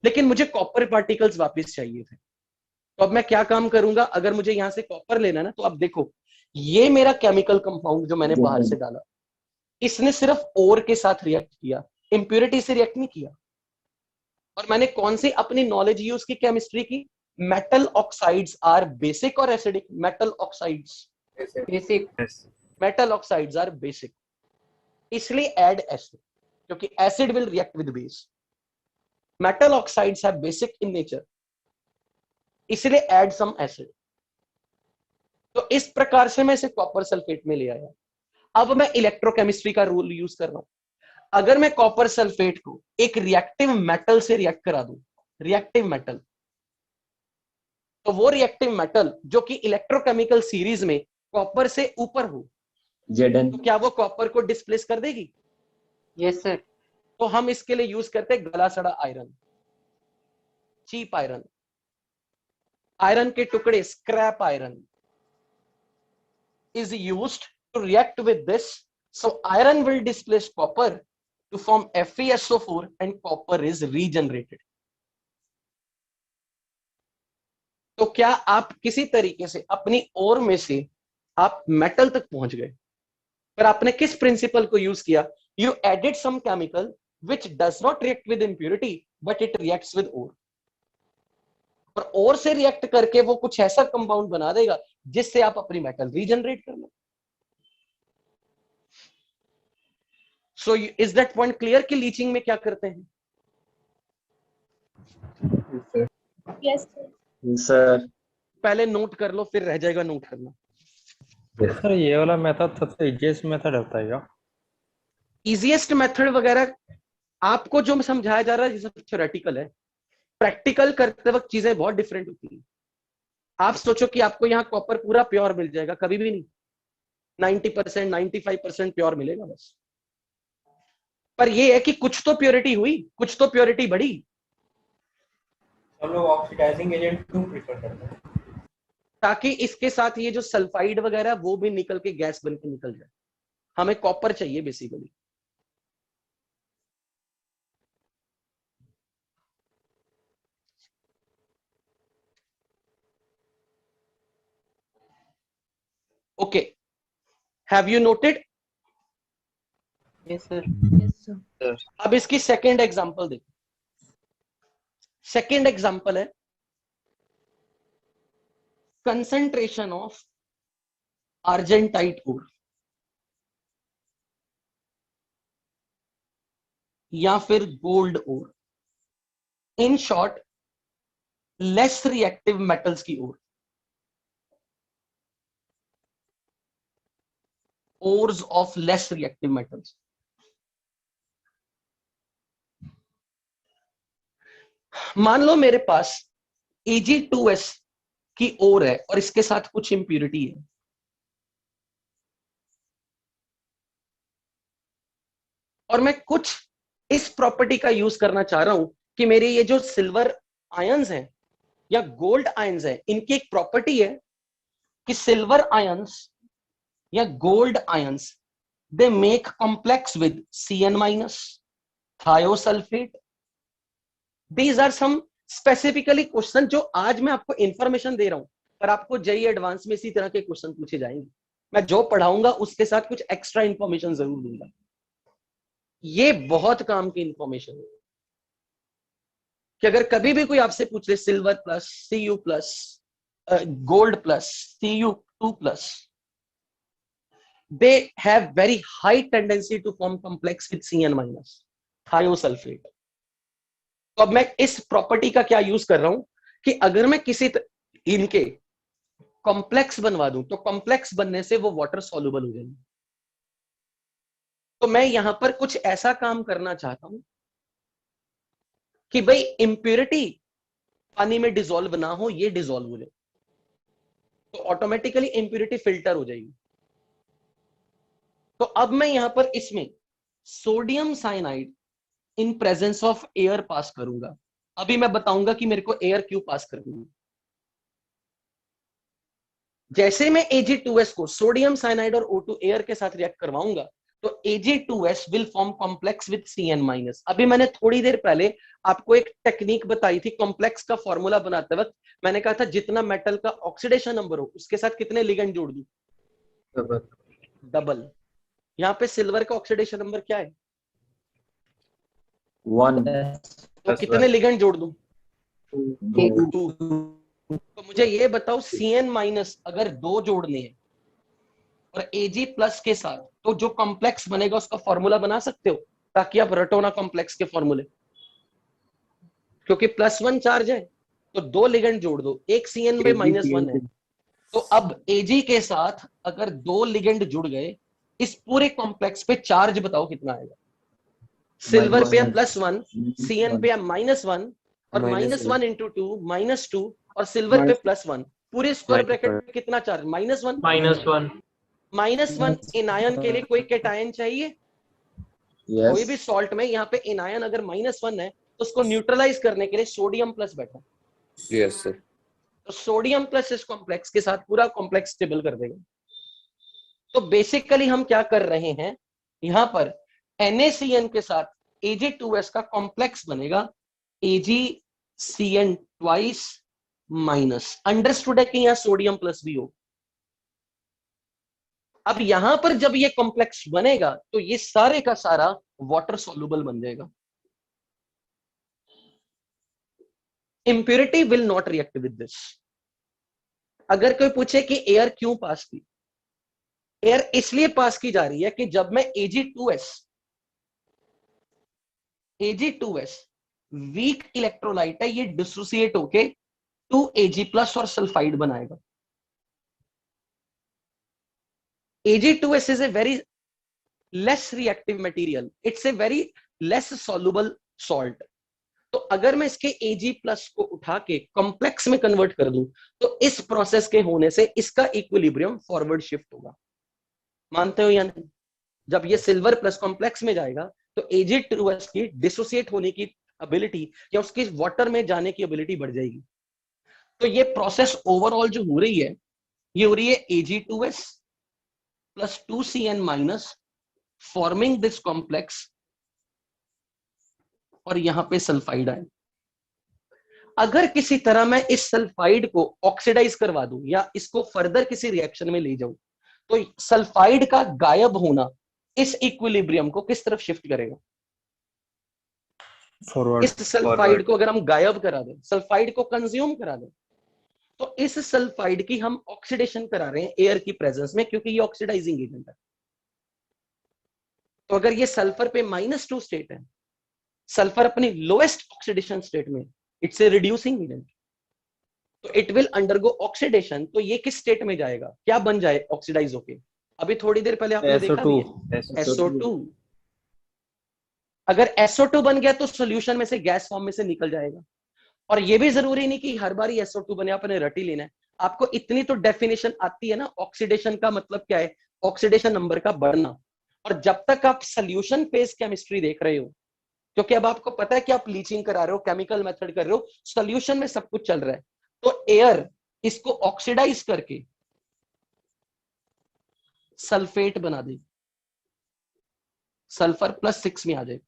A: लेकिन मुझे कॉपर पार्टिकल्स वापस चाहिए थे, तो अब मैं क्या काम करूंगा, अगर मुझे यहां से कॉपर लेना ना, तो अब देखो ये मेरा केमिकल कंपाउंड जो मैंने बाहर से डाला, इसने सिर्फ ओर के साथ रिएक्ट किया, इंप्योरिटी से रिएक्ट नहीं किया। और मैंने कौन सी अपनी नॉलेज यूज की केमिस्ट्री की, मेटल ऑक्साइड्स आर बेसिक और acidic. Metal oxides
D: basic,
A: metal oxides are basic, इसलिए ऐड एसिड, क्योंकि acid will react with base. Metal oxides are basic in nature, इसलिए ऐड सम एसिड। तो इस प्रकार से मैं इसे कॉपर सल्फेट में ले आया। अब मैं इलेक्ट्रोकेमिस्ट्री का रूल यूज कर रहा हूं। अगर मैं कॉपर सल्फेट को एक रिएक्टिव मेटल से रिएक्ट करा दूं, रिएक्टिव मेटल, तो वो रिएक्टिव मेटल जो कि इलेक्ट्रोकेमिकल सीरीज में कॉपर से ऊपर हो,
D: Zn,
A: तो क्या वो कॉपर को डिस्प्लेस कर देगी?
D: Yes sir.
A: तो हम इसके लिए यूज करते हैं गला सड़ा आयरन, चीप आयरन, आयरन के टुकड़े, scrap iron is used to react with this, so iron will displace copper to form FeSO4 and copper is regenerated. तो क्या आप किसी तरीके से अपनी ओर में से आप मेटल तक पहुंच गए, पर आपने किस प्रिंसिपल को यूज किया? You added some chemical which does not react with impurity but it reacts with ore, और ओर से रिएक्ट करके वो कुछ ऐसा कंपाउंड बना देगा जिससे आप अपनी मेटल रीजनरेट कर लो। So is that point clear कि लीचिंग में क्या करते हैं?
G: यस
D: सर
A: पहले नोट कर लो, फिर रह जाएगा नोट करना।
C: सर ये वाला मेथड सबसे इजीएस्ट मेथड होता है क्या?
A: इजीएस्ट मेथड वगैरह आपको जो समझाया जा रहा है ये सब थ्योरेटिकल है। प्रैक्टिकल करते वक्त चीजें बहुत डिफरेंट होती है। आप सोचो कि आपको यहाँ कॉपर पूरा प्योर मिल जाएगा, कभी भी नहीं। 90%, 95% प्योर मिलेगा बस। पर ये है कि कुछ तो प्योरिटी हुई, कुछ तो प्योरिटी बढ़ी।
I: हम लोग ऑक्सीडाइजिंग एजेंट क्यों प्रेफर करते हैं?
A: ताकि इसके साथ ये जो सल्फाइड वगैरह वो भी निकल के गैस बन के निकल जाए। हमें कॉपर चाहिए basically. Okay, have you noted?
D: Yes sir.
G: Yes sir.
A: अब इसकी सेकेंड एग्जांपल देखो। सेकेंड एग्जांपल है कंसंट्रेशन ऑफ आर्जेंटाइट ओर या फिर gold ore, in short less reactive metals की ore, ores of less reactive metals। मान लो मेरे पास Ag2S की ओर है और इसके साथ कुछ इंप्यूरिटी है, और मैं कुछ इस प्रॉपर्टी का यूज करना चाह रहा हूं कि मेरे ये जो सिल्वर आयंस हैं या गोल्ड आयंस हैं, इनकी एक प्रॉपर्टी है कि सिल्वर आयंस या gold ions they make complex with Cn-, thiosulphate. These are some specifically question जो आज मैं आपको इंफॉर्मेशन दे रहा हूं, पर आपको जेईई एडवांस में इसी तरह के क्वेश्चन पूछे जाएंगे। मैं जो पढ़ाऊंगा उसके साथ कुछ एक्स्ट्रा इंफॉर्मेशन जरूर दूंगा। ये बहुत काम की इंफॉर्मेशन है कि अगर कभी भी कोई आपसे पूछ ले silver plus, Cu plus, gold plus, Cu2 plus, they have very high tendency to form complex with Cn minus, thiosulfate। तो अब मैं इस प्रॉपर्टी का क्या यूज कर रहा हूं कि अगर मैं किसी इनके कॉम्प्लेक्स बनवा दूं तो कॉम्प्लेक्स बनने से वो वाटर सॉल्युबल हो जाएंगे। तो मैं यहां पर कुछ ऐसा काम करना चाहता हूं कि भाई इंप्योरिटी पानी में डिसॉल्व ना हो, ये डिसॉल्व हो जाए, तो ऑटोमेटिकली इंप्योरिटी फिल्टर हो जाएगी। तो अब मैं यहां पर इसमें sodium cyanide in presence of air pass करूंगा। अभी मैं बताऊंगा कि मेरे को एयर क्यों पास करनी है। जैसे मैं Ag2S को सोडियम साइनाइड और O2 एयर के साथ रिएक्ट करवाऊंगा तो Ag2S will form complex with Cn-। अभी मैंने थोड़ी देर पहले आपको एक टेक्निक बताई थी कॉम्प्लेक्स का फॉर्मूला बनाते वक्त। मैंने कहा था जितना मेटल का ऑक्सीडेशन नंबर हो उसके साथ कितने लिगेंड जोड़ दूं? डबल। यहाँ पे सिल्वर का ऑक्सीडेशन नंबर क्या है?
D: 1।
A: तो कितने लिगेंड जोड़ दूं? 2। तो मुझे ये बताओ Cn- अगर 2 जोड़ने हैं और Ag+ के साथ, तो जो कॉम्प्लेक्स बनेगा उसका फॉर्मूला बना सकते हो ताकि आप रटो ना कॉम्प्लेक्स के फॉर्मूले, क्योंकि +1 चार्ज है तो 2 लिगेंड जोड़ दो, एक Cn में -1 है। तो अब Ag के साथ अगर 2 लिगेंड जुड़ गए, इस पूरे कॉम्प्लेक्स पे चार्ज बताओ कितना आएगा? सिल्वर पे +1, Cn पे -1 और -1 × 2 -2 और सिल्वर पे +1, पूरे स्क्वायर ब्रैकेट में कितना चार्ज? -1। -1 एनायन के लिए कोई कैटायन चाहिए? कोई भी सॉल्ट में यहाँ पे एनायन अगर -1 है तो उसको न्यूट्रलाइज करने के लिए सोडियम प्लस बैठा।
J: Yes sir.
A: तो सोडियम प्लस इस कॉम्प्लेक्स के साथ पूरा कॉम्प्लेक्स स्टेबल कर देगा। तो बेसिकली हम क्या कर रहे हैं, यहां पर NaCN के साथ Ag2S का कॉम्प्लेक्स बनेगा AgCN ट्वाइस माइनस। अंडरस्टूड है कि यहां सोडियम प्लस भी हो। अब यहां पर जब ये कॉम्प्लेक्स बनेगा तो ये सारे का सारा वाटर सॉल्युबल बन जाएगा। Impurity will not react with this. अगर कोई पूछे कि एयर क्यों पास की, एयर इसलिए पास की जा रही है कि जब मैं Ag2S वीक इलेक्ट्रोलाइट है, ये डिसोसिएट होके 2Ag+ और सल्फाइड बनाएगा। Ag2S is a very less reactive material. It's a very less soluble salt. तो अगर मैं इसके Ag+ को उठा के कॉम्प्लेक्स में कन्वर्ट कर दूं तो इस प्रोसेस के होने से इसका इक्विलिब्रियम फॉरवर्ड शिफ्ट होगा। मानते हो या नहीं? जब ये सिल्वर प्लस कॉम्प्लेक्स में जाएगा तो Ag2S की डिसोसिएट होने की एबिलिटी या उसकी वाटर में जाने की एबिलिटी बढ़ जाएगी। तो ये प्रोसेस ओवरऑल जो हो रही है, ये हो रही है Ag2S plus 2Cn- forming this complex, और यहां पे सल्फाइड आए। अगर किसी तरह मैं इस सल्फाइड को ऑक्सीडाइज करवा दूं या इसको फर्दर किसी रिएक्शन में ले जाऊं तो सल्फाइड का गायब होना इस इक्विलिब्रियम को किस तरफ शिफ्ट करेगा?
C: फॉरवर्ड।
A: इस सल्फाइड को अगर हम गायब करा दें, सल्फाइड को कंज्यूम करा दें, तो इस सल्फाइड की हम ऑक्सीडेशन करा रहे हैं एयर की प्रेजेंस में, क्योंकि ये ऑक्सीडाइजिंग एजेंट है। तो अगर ये सल्फर पे -2 स्टेट है, सल्फर अपनी लोएस्ट ऑक्सीडेशन स्टेट में, इट्स ए रिड्यूसिंग एजेंट, तो इट विल अंडरगो ऑक्सीडेशन। तो ये किस स्टेट में जाएगा, क्या बन जाए ऑक्सीडाइज होके? अभी थोड़ी देर पहले आपने देखा भी है, SO2। अगर SO2 बन गया तो सॉल्यूशन में से गैस फॉर्म में से निकल जाएगा। और ये भी जरूरी नहीं कि हर बार SO2 बने, आपने रट ही लेना है। आपको इतनी तो डेफिनेशन आती है ना, ऑक्सीडेशन का मतलब क्या है? ऑक्सीडेशन नंबर का बढ़ना। और जब तक आप सोल्यूशन फेज केमिस्ट्री देख रहे हो, क्योंकि अब आपको पता है कि आप लीचिंग करा रहे हो, केमिकल मेथड कर रहे हो, सोल्यूशन में सब कुछ चल रहा है, तो एयर इसको ऑक्सीडाइज करके सल्फेट बना दे, सल्फर +6 में आ जाएगा।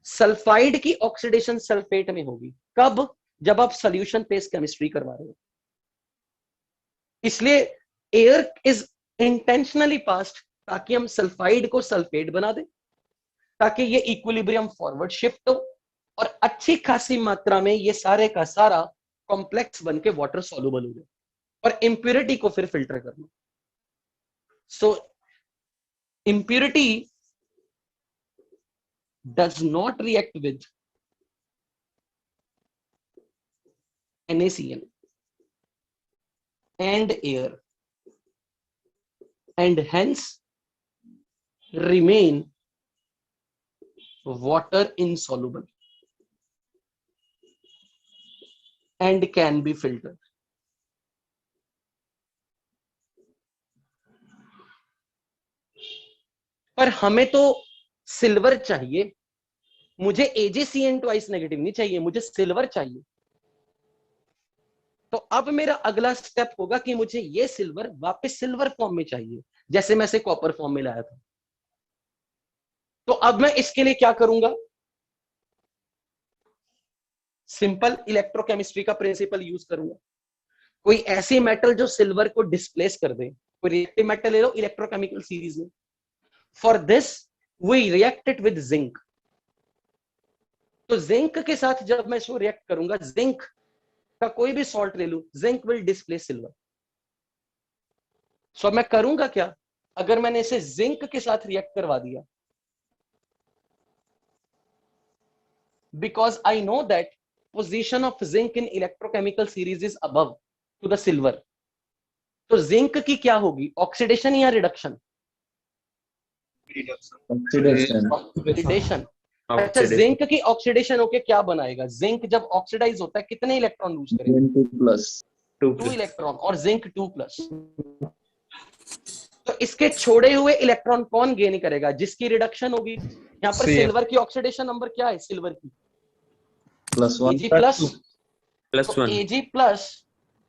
A: सल्फाइड की ऑक्सीडेशन सल्फेट में होगी। कब? जब आप सोल्यूशन बेस्ड केमिस्ट्री करवा रहे हो। इसलिए एयर इज इंटेंशनली पास्ड ताकि हम सल्फाइड को सल्फेट बना दें, ताकि ये इक्विलिब्रियम फॉरवर्ड शिफ्ट हो और अच्छी खासी मात्रा में ये सारे का सारा कॉम्प्लेक्स बन के वाटर सॉल्युबल हो जाए और इंप्योरिटी को फिर फिल्टर करना। सो impurity does not react with NaCl and air and hence remain water insoluble and can be filtered. पर हमें तो सिल्वर चाहिए, मुझे AgCN ट्वाइस नेगेटिव नहीं चाहिए, मुझे सिल्वर चाहिए। तो अब मेरा अगला स्टेप होगा कि मुझे ये सिल्वर वापस सिल्वर फॉर्म में चाहिए, जैसे मैं इसे कॉपर फॉर्म में लाया था। तो अब मैं इसके लिए क्या करूंगा? सिंपल इलेक्ट्रोकेमिस्ट्री का प्रिंसिपल यूज करूंगा। कोई ऐसी मेटल जो सिल्वर को डिस्प्लेस कर दे, कोई रिएक्टिव मेटल ले लो इलेक्ट्रोकेमिकल सीरीज में। For this, we react it with zinc. तो जिंक के साथ जब मैं इसको रिएक्ट करूंगा, जिंक का कोई भी सॉल्ट ले लूं, जिंक विल डिस्प्लेस सिल्वर। सो मैं करूंगा क्या? अगर मैंने इसे जिंक के साथ रिएक्ट करवा दिया, because I know that position of zinc in electrochemical series is above to the silver. तो जिंक की क्या होगी? ऑक्सीडेशन या रिडक्शन? ऑक्सीडेशन। अच्छा, जिंक की ऑक्सीडेशन होके क्या बनाएगा? जिंक जब ऑक्सीडाइज होता है कितने इलेक्ट्रॉन लूज करेगा? 2 इलेक्ट्रॉन, और जिंक 2+। तो इसके छोड़े हुए इलेक्ट्रॉन कौन गेन करेगा? जिसकी रिडक्शन होगी। यहाँ पर सिल्वर की ऑक्सीडेशन नंबर क्या है? सिल्वर की Ag+, Ag+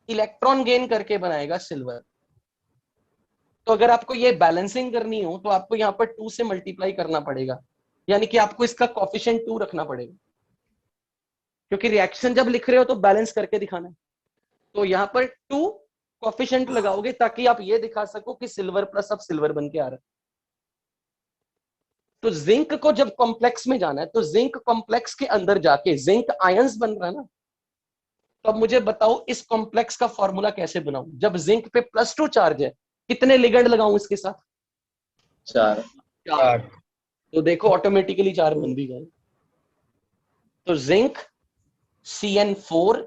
A: इलेक्ट्रॉन गेन करके बनाएगा सिल्वर। तो अगर आपको ये बैलेंसिंग करनी हो तो आपको यहाँ पर 2 से मल्टीप्लाई करना पड़ेगा, यानी कि आपको इसका कोफिशिएंट 2 रखना पड़ेगा, क्योंकि रिएक्शन जब लिख रहे हो तो बैलेंस करके दिखाना है। तो यहाँ पर 2 कोफिशिएंट लगाओगे ताकि आप ये दिखा सको कि सिल्वर प्लस अब सिल्वर बन के आ रहा है। तो जिंक को जब कॉम्प्लेक्स में जाना है, तो जिंक कॉम्प्लेक्स के अंदर जाके जिंक आयंस बन रहा है ना। तो अब मुझे बताओ इस कॉम्प्लेक्स का फॉर्मूला कैसे बनाऊं? जब जिंक पे +2 चार्ज है, कितने लिगेंड लगाऊं इसके साथ? 4। तो देखो ऑटोमेटिकली 4 बन भी गए। तो जिंक CN4।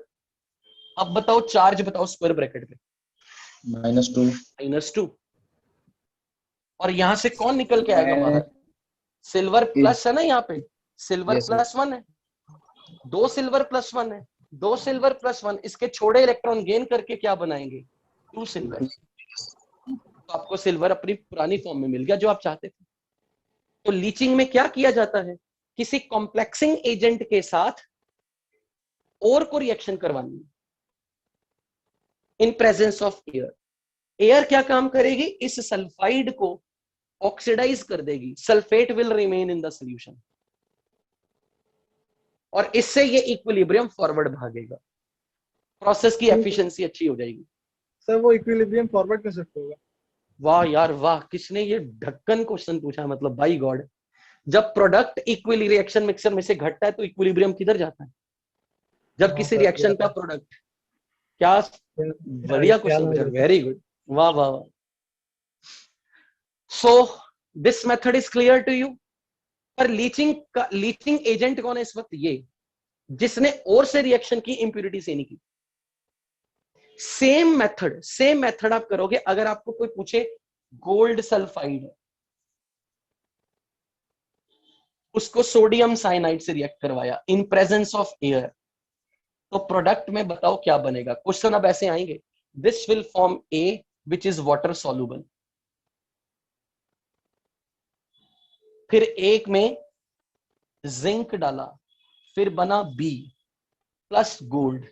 A: अब बताओ चार्ज बताओ स्क्वायर ब्रैकेट पे। -2। और यहां से कौन निकल के आएगा बाहर? सिल्वर प्लस है ना, यहाँ पे सिल्वर +1 है, 2 सिल्वर +1 है, 2 सिल्वर +1 इसके छोड़े इलेक्ट्रॉन गेन करके क्या बनाएंगे? 2 सिल्वर। तो आपको सिल्वर अपनी पुरानी फॉर्म में मिल गया जो आप चाहते थे। तो लीचिंग में क्या किया जाता है? किसी कॉम्प्लेक्सिंग एजेंट के साथ और को रिएक्शन करवानी है in presence of air. Air क्या काम करेगी? इस सल्फाइड को ऑक्सीडाइज कर देगी, sulphate will remain in the solution, और इससे ये इक्विलिब्रियम फॉरवर्ड भागेगा, प्रोसेस की एफिशिएंसी अच्छी हो जाएगी।
H: सर वो इक्विलिब्रियम फॉरवर्ड कैसे होगा?
A: वाह यार वाह, किसने ये ढक्कन क्वेश्चन पूछा, मतलब बाय गॉड। जब प्रोडक्ट इक्विली रिएक्शन मिक्सर में से घटता है तो इक्विलिब्रियम किधर जाता है? जब किसी रिएक्शन का प्रोडक्ट। क्या बढ़िया क्वेश्चन पूछा, वेरी गुड, वाह वाह वाह। So this method is clear to you. पर लीचिंग एजेंट कौन है इस वक्त? ये जिसने और से रिएक्शन की, इंप्यूरिटी से नहीं की। सेम मेथड आप करोगे अगर आपको कोई पूछे गोल्ड सल्फाइड, उसको सोडियम साइनाइड से रिएक्ट करवाया इन प्रेजेंस ऑफ एयर, तो प्रोडक्ट में बताओ क्या बनेगा? क्वेश्चन अब ऐसे आएंगे, this will form A which is water soluble, फिर एक में जिंक डाला, फिर बना B प्लस गोल्ड।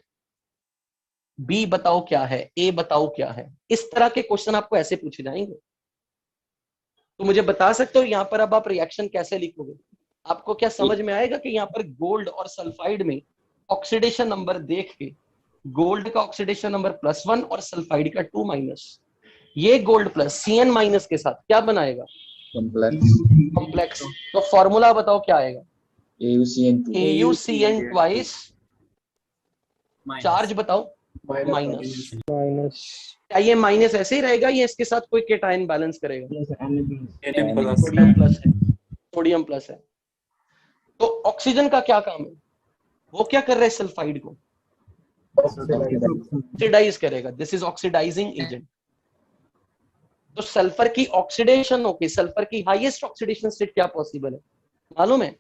A: B बताओ क्या है, A बताओ क्या है। इस तरह के क्वेश्चन आपको ऐसे पूछे जाएंगे। तो मुझे बता सकते हो यहां पर अब आप रिएक्शन कैसे लिखोगे? आपको क्या समझ में आएगा कि यहाँ पर गोल्ड और सल्फाइड में ऑक्सीडेशन नंबर देख के गोल्ड का ऑक्सीडेशन नंबर +1 और सल्फाइड का 2-, ये गोल्ड प्लस Cn- के साथ क्या बनाएगा? कॉम्प्लेक्स। तो फॉर्मूला बताओ क्या आएगा? AuCN ट्वाइस, चार्ज बताओ माइनस। क्या ये माइनस ऐसे ही रहेगा या इसके साथ कोई केटायन बैलेंस करेगा? सोडियम प्लस है, सोडियम प्लस है। तो ऑक्सीजन का क्या काम है? वो क्या कर रहा है? सल्फाइड को ऑक्सीडाइज करेगा। This is oxidising agent. तो सल्फर की ऑक्सीडेशन होके सल्फर की हाईएस्ट ऑक्सीडेशन स्टेट क्या पॉसिबल है मालूम है?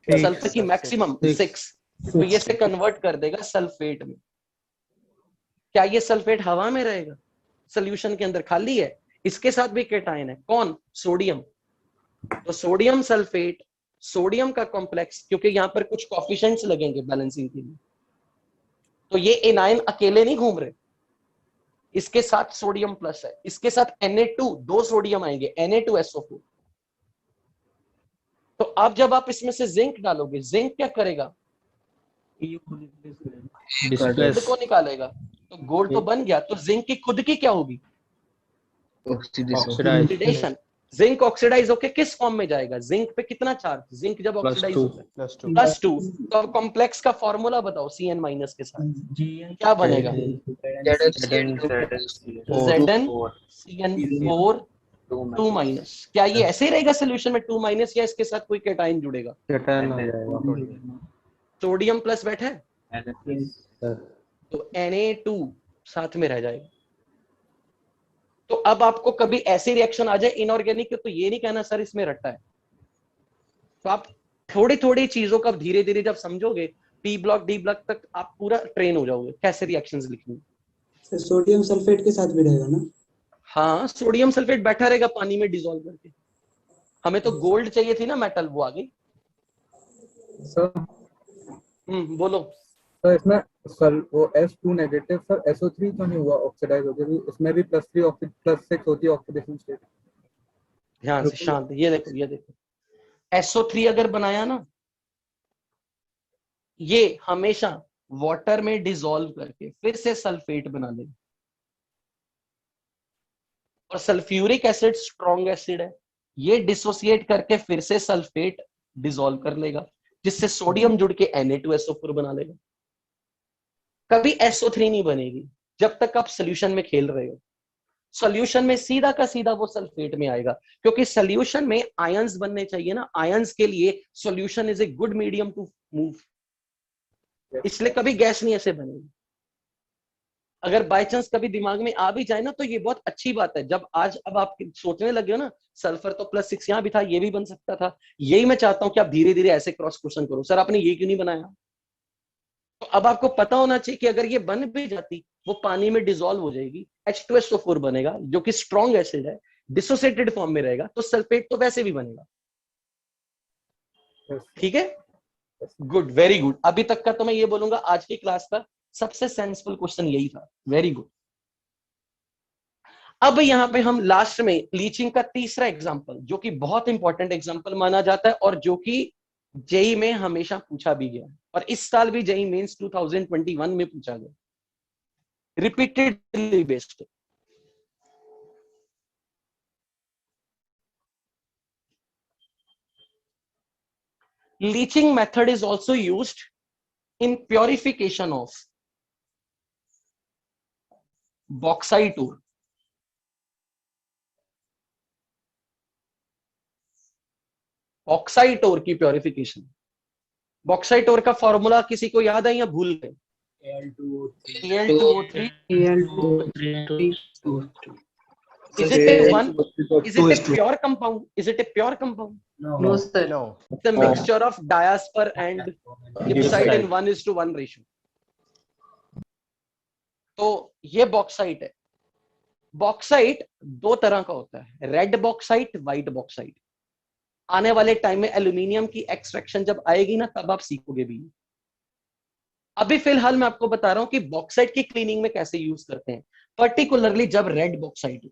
A: सल्फर की मैक्सिमम 6। तो ये से कन्वर्ट कर देगा सल्फेट में। क्या ये सल्फेट हवा में रहेगा? सोल्यूशन के अंदर खाली है, इसके साथ भी केटायन है। कौन? सोडियम। तो सोडियम सल्फेट, सोडियम का कॉम्प्लेक्स, क्योंकि यहां पर कुछ कोफिशिएंट्स लगेंगे बैलेंसिंग के लिए, तो ये एनायन अकेले नहीं घूम रहे, इसके साथ सोडियम प्लस है, इसके साथ Na2, 2 सोडियम आएंगे, Na2SO4। तो अब जब आप इसमें से जिंक डालोगे, जिंक क्या करेगा? गोल्ड को निकालेगा। तो गोल्ड तो बन गया, तो जिंक की खुद की क्या होगी? ऑक्सीडेशन। जिंक ऑक्सीडाइज होके किस फॉर्म में जाएगा? जिंक पे कितना चार्ज? जिंक जब ऑक्सीडाइज होता है +2। तो अब कॉम्प्लेक्स का फॉर्मूला बताओ Cn- के साथ क्या बनेगा? ZnCN4 2-। क्या ये ऐसे ही रहेगा सोल्यूशन में 2- या इसके साथ कोई केटायन जुड़ेगा?
C: केटायन हो जाएगा।
A: सोडियम प्लस बैठा है तो Na2 साथ में रह जाएगा। तो अब आपको कभी ऐसी रिएक्शन आ जाए इनऑर्गेनिक, तो ये नहीं कहना सर इसमें रट्टा है। तो आप थोड़ी थोड़ी चीजों का धीरे धीरे जब समझोगे, P ब्लॉक D ब्लॉक तक आप पूरा ट्रेन हो जाओगे कैसे रिएक्शंस लिखनी।
J: सोडियम सल्फेट के साथ भी रहेगा ना?
A: हाँ, सोडियम सल्फेट बैठा रहेगा पानी में डिसॉल्व करके। हमें तो गोल्ड चाहिए थी ना, मेटल, वो आ गई। बोलो।
H: तो इसमें वो S2 नेगेटिव सर, SO3 तो नहीं हुआ ऑक्सीडाइज हो गया? इसमें भी +6 होती है ऑक्सीडेशन स्टेट।
A: ध्यान से शांत, ये देखो ये देखो, SO3 अगर बनाया ना, ये हमेशा वाटर में डिसॉल्व करके फिर से सल्फेट बना लेगा। और सल्फ्यूरिक एसिड स्ट्रॉन्ग एसिड है, ये डिसोसिएट करके फिर से सल्फेट डिसॉल्व कर लेगा, जिससे सोडियम जुड़ के Na2SO4 बना लेगा। कभी SO3 नहीं बनेगी जब तक आप सोल्यूशन में खेल रहे हो। सोल्यूशन में सीधा का सीधा वो सल्फेट में आएगा, क्योंकि सोल्यूशन में आयंस बनने चाहिए ना। आयंस के लिए solution is a good medium to move, इसलिए कभी गैस नहीं ऐसे बनेगी। अगर बाय चांस कभी दिमाग में आ भी जाए ना, तो ये बहुत अच्छी बात है। जब अब आप सोचने लगे हो ना, सल्फर तो +6 यहां भी था, ये भी बन सकता था। यही मैं चाहता हूं कि आप धीरे धीरे ऐसे क्रॉस क्वेश्चन करो, सर आपने ये क्यों नहीं बनाया। तो अब आपको पता होना चाहिए कि अगर ये बन भी जाती, वो पानी में डिसॉल्व हो जाएगी, H2SO4 बनेगा, जो कि स्ट्रॉन्ग एसिड है, डिसोसिएटेड फॉर्म में रहेगा, तो सल्फेट तो वैसे भी बनेगा। ठीक है, गुड, वेरी गुड। अभी तक का तो मैं ये बोलूंगा आज की क्लास का सबसे सेंसफुल क्वेश्चन यही था। Very good. अब यहां पे हम लास्ट में लीचिंग का तीसरा एग्जांपल, जो कि बहुत इंपॉर्टेंट एग्जांपल माना जाता है और जो कि जेई में हमेशा पूछा भी गया, और इस साल भी जेई मेंस 2021 में पूछा गया, repeatedly based. Leaching method is also used in purification of bauxite ore. Bauxite ore की प्योरिफिकेशन। बॉक्साइट ओर का फॉर्मूला किसी को याद है या भूल गए? Al2O3. Is it a pure compound? Is it a pure compound?
E: No, sir.
I: No.
A: It's a mixture of diaspar and gibbsite in 1:1 ratio. तो ये बॉक्साइट है। बॉक्साइट दो तरह का होता है, रेड बॉक्साइट, व्हाइट बॉक्साइट। आने वाले टाइम में एल्यूमिनियम की एक्सट्रैक्शन जब आएगी ना, तब आप सीखोगे भी। अभी फिलहाल मैं आपको बता रहा हूं कि बॉक्साइट की क्लीनिंग में कैसे यूज करते हैं, पर्टिकुलरली जब रेड बॉक्साइट।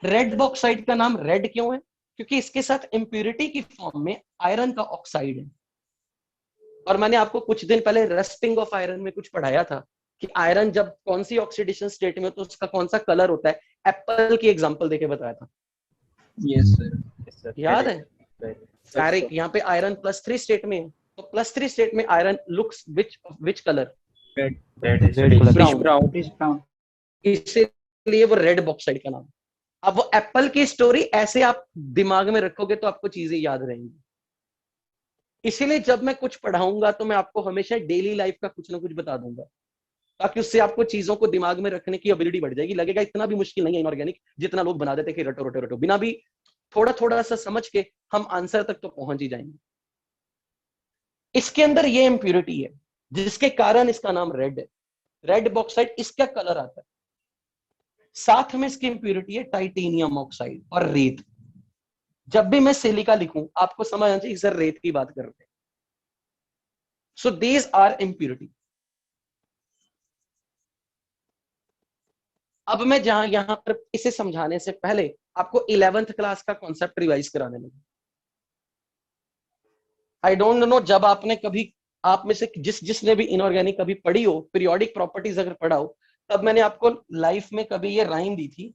A: रेड बॉक्साइट का नाम रेड क्यों है? क्योंकि इसके साथ इंप्यूरिटी की फॉर्म में आयरन का ऑक्साइड है, और मैंने आपको कुछ दिन पहले रस्टिंग ऑफ आयरन में कुछ पढ़ाया था कि आयरन जब कौन सी ऑक्सीडेशन स्टेट में तो उसका कौन सा कलर होता है, एप्पल की एग्जांपल देके बताया था।
E: Yes sir.
A: याद है? फेरिक, यहाँ पे आयरन +3 स्टेट में है, तो +3 स्टेट में iron looks which colour? Brown. इसीलिए वो रेड बॉक्साइड का नाम। अब वो एप्पल की स्टोरी ऐसे आप दिमाग में रखोगे तो आपको चीजें याद रहेंगी। इसीलिए जब मैं कुछ पढ़ाऊंगा तो मैं आपको हमेशा डेली लाइफ का कुछ ना कुछ बता दूंगा, ताकि उससे आपको चीजों को दिमाग में रखने की एबिलिटी बढ़ जाएगी। लगेगा इतना भी मुश्किल नहीं है इनऑर्गेनिक, जितना लोग बना देते कि रटो रटो रटो, बिना भी थोड़ा थोड़ा सा समझ के हम आंसर तक तो पहुंच ही जाएंगे। इसके अंदर ये इम्प्यूरिटी है जिसके कारण इसका नाम रेड है। रेड बॉक्साइड इसका कलर आता है। साथ में इसकी इम्प्यूरिटी है टाइटेनियम ऑक्साइड और रेत। जब भी मैं सिलिका लिखूं आपको समझ आना चाहिए सर रेत की बात कर रहे हैं। So these are impurity. अब मैं यहां पर इसे समझाने से पहले आपको 11th क्लास का कॉन्सेप्ट रिवाइज कराने लगा। आई डोंट नो जब आपने कभी, आप में से जिसने भी इनऑर्गेनिक कभी पढ़ी हो, पीरियोडिक प्रॉपर्टीज अगर पढ़ा हो, तब मैंने आपको लाइफ में कभी ये राइम दी थी,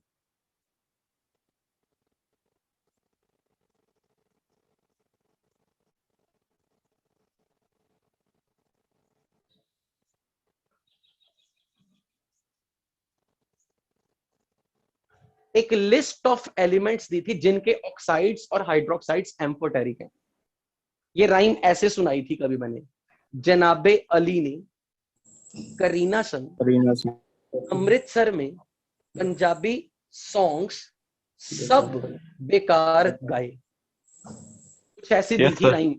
A: एक लिस्ट ऑफ एलिमेंट्स दी थी जिनके ऑक्साइड्स और हाइड्रोक्साइड्स एम्फोटेरिक हैं। ये राइम ऐसे सुनाई थी कभी मैंने, जनाबे अली ने करीना संग अमृतसर में पंजाबी सॉन्ग्स सब बेकार गाए, कुछ ऐसी दी थी राइम।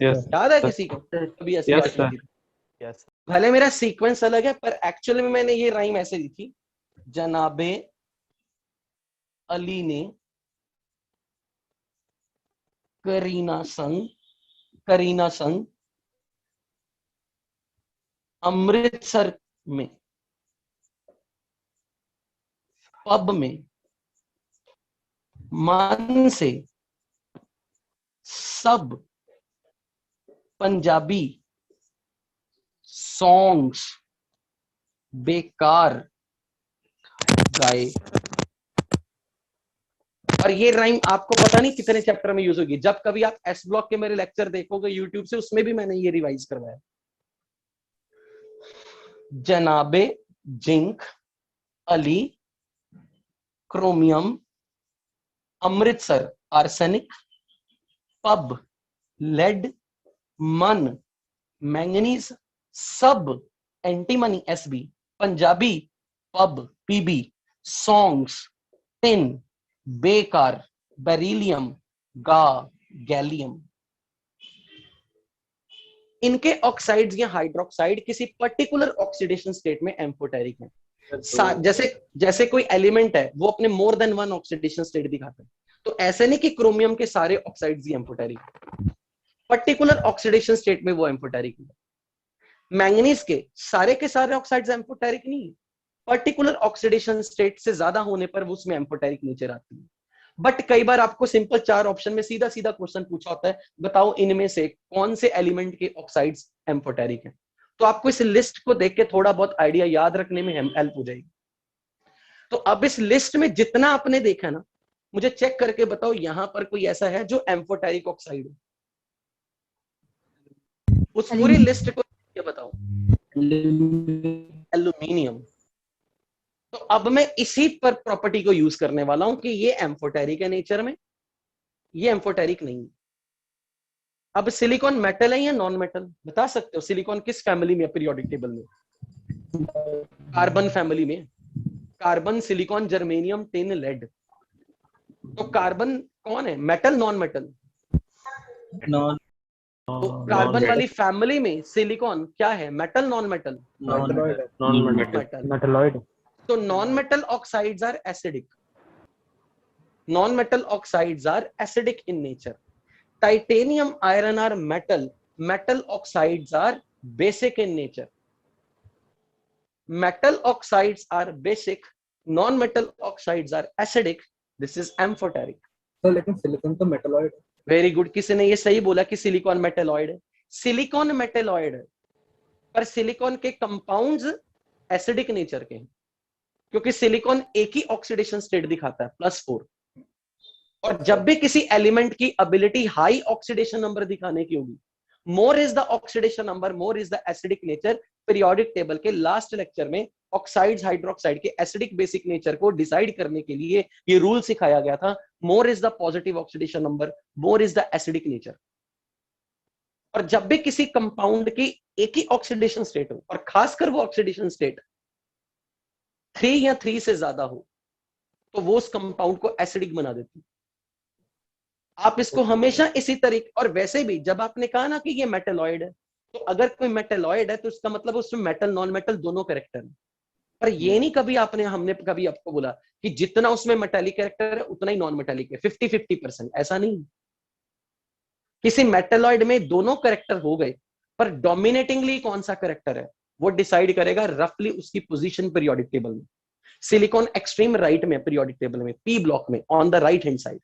A: याद है किसी को कभी ऐसी बात की थी? भले मेरा सीक्वेंस अलग है पर एक्चुअली में मैंने ये राइम ऐसे दी थी, जनाबे अली ने करीना संग अमृतसर में पब में मन से सब पंजाबी सॉन्ग्स बेकार गाए। और ये राइम आपको पता नहीं कितने चैप्टर में यूज होगी। जब कभी आप एस ब्लॉक के मेरे लेक्चर देखोगे यूट्यूब से, उसमें भी मैंने ये रिवाइज करवाया। जनाबे zinc Ali chromium Amritsar arsenic pub lead मन मैंगनीज सब antimony Sb Punjabi pub Pb songs tin बेकार बेरिलियम गा गैलियम। इनके ऑक्साइड्स या हाइड्रोक्साइड किसी पर्टिकुलर ऑक्सीडेशन स्टेट में एम्फोटेरिक हैं। जैसे कोई एलिमेंट है वो अपने more than one oxidation state दिखाता है, तो ऐसे नहीं कि क्रोमियम के सारे ऑक्साइड्स ही एम्फोटेरिक, पर्टिकुलर ऑक्सीडेशन स्टेट में वो एम्फोटेरिक है। मैंगनीज के सारे ऑक्साइड्स एम्फोटेरिक नहीं है, पर्टिकुलर ऑक्सीडेशन स्टेट से ज्यादा होने पर वो उसमें एम्फोटेरिक नेचर आती है। बट कई बार आपको सिंपल 4 ऑप्शन में सीधा सीधा क्वेश्चन पूछा होता है, बताओ इनमें से कौन से एलिमेंट के ऑक्साइड्स एम्फोटेरिक हैं। तो आपको इस लिस्ट को देख के थोड़ा बहुत आइडिया याद रखने में हेल्प हो जाएगी। तो अब इस लिस्ट में जितना आपने देखा ना, मुझे चेक करके बताओ यहां पर कोई ऐसा है जो एम्फोटेरिक ऑक्साइड है? उस पूरी लिस्ट को बताओ। एल्यूमिनियम। तो अब मैं इसी पर प्रॉपर्टी को यूज करने वाला हूं कि ये एम्फोटेरिक है नेचर में, ये एम्फोटेरिक नहीं है। अब सिलिकॉन मेटल है या नॉन मेटल, बता सकते हो? सिलिकॉन किस फैमिली में है पीरियोडिक टेबल में? कार्बन फैमिली में। Carbon silicon germanium tin lead. तो कार्बन कौन है, मेटल नॉन मेटल?
E: नॉन।
A: तो कार्बन वाली फैमिली में सिलिकॉन क्या है, मेटल नॉन मेटल?
C: मेटलॉइड।
A: तो non metal oxides are acidic. Non metal oxides are acidic in nature. Titanium iron are metal, metal oxides are basic in nature. Metal oxides are basic, non-metal oxides are acidic. This is amphoteric.
H: तो लेकिन सिलिकॉन तो मेटलॉइड है।
A: वेरी गुड, किसी ने ये सही बोला कि सिलिकॉन मेटलॉइड है। सिलिकॉन मेटेलॉइड है, पर सिलिकॉन के कंपाउंड्स एसिडिक नेचर के हैं, क्योंकि सिलिकॉन एक ही ऑक्सीडेशन स्टेट दिखाता है +4। और जब भी किसी एलिमेंट की एबिलिटी हाई ऑक्सीडेशन नंबर दिखाने की होगी, more is the oxidation number, more is the acidic nature. Periodic table के लास्ट लेक्चर में ऑक्साइड्स हाइड्रोक्साइड के एसिडिक बेसिक नेचर को डिसाइड करने के लिए ये रूल सिखाया गया था, more is the positive oxidation number, more is the acidic nature. और जब भी किसी कंपाउंड की एक ही ऑक्सीडेशन स्टेट हो, और खासकर वो ऑक्सीडेशन स्टेट 3 या 3 से ज्यादा हो, तो वो उस कंपाउंड को एसिडिक बना देती है। आप इसको हमेशा इसी तरीके, और वैसे भी जब आपने कहा ना कि ये मेटलॉइड है, तो अगर कोई मेटलॉइड है तो इसका मतलब उसमें मेटल नॉन मेटल दोनों कैरेक्टर है। पर ये नहीं कभी हमने कभी आपको बोला कि जितना उसमें मेटेलिक कैरेक्टर है उतना ही नॉन मेटेलिक है, 50-50%, ऐसा नहीं। किसी मेटलॉइड में दोनों कैरेक्टर हो गए, पर डोमिनेटिंगली कौन सा कैरेक्टर है वो डिसाइड करेगा रफली उसकी पोजीशन पीरियोडिक टेबल में। सिलिकॉन एक्सट्रीम राइट में पीरियोडिक टेबल में, पी ब्लॉक में, on the right hand side.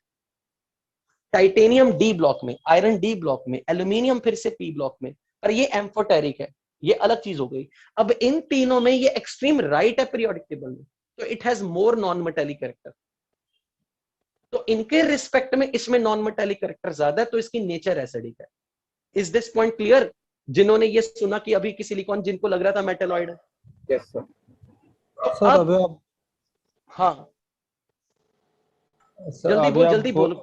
A: Titanium D block में, आयरन डी ब्लॉक में, एल्यूमिनियम फिर से पी ब्लॉक में, पर ये एम्फोटेरिक है, ये अलग चीज हो गई। अब इन तीनों में ये एक्सट्रीम राइट है पीरियोडिक टेबल में, तो it has more non metallic character. तो इनके रिस्पेक्ट में इसमें नॉन मेटेलिक कैरेक्टर ज्यादा है, तो इसकी नेचर एसिडिक है। Is this point clear? जिन्होंने ये सुना कि अभी की सिलिकॉन जिनको लग रहा था मेटेलॉइड है।
H: Yes sir.
C: सर अभी आप,
A: हाँ
C: सर
A: जल्दी
C: अभी
A: बोल,
C: आप
A: जल्दी बोल।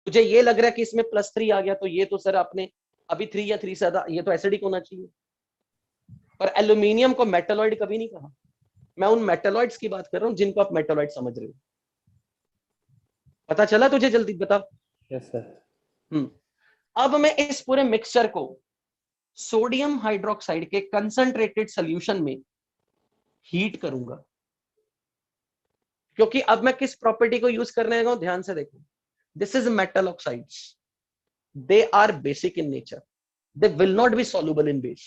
A: मुझे ये लग रहा है कि इसमें +3 आ गया, तो ये तो सर आपने अभी 3 या 3 से ज्यादा, ये तो एसिडिक होना चाहिए। पर एल्यूमिनियम को मेटलॉइड कभी नहीं कहा। मैं उन मेटलॉइड्स की बात कर रहा हूं जिनको आप मेटलॉइड समझ रहे हो। पता चला तुझे? जल्दी बता।
C: Yes sir.
A: अब मैं इस पूरे मिक्सचर को सोडियम हाइड्रोक्साइड के कंसंट्रेटेड सॉल्यूशन में हीट करूंगा, क्योंकि अब मैं किस प्रॉपर्टी को यूज करने लगा हूं, ध्यान से देखो। This is metal oxides. They are basic in nature. They will not be soluble in base.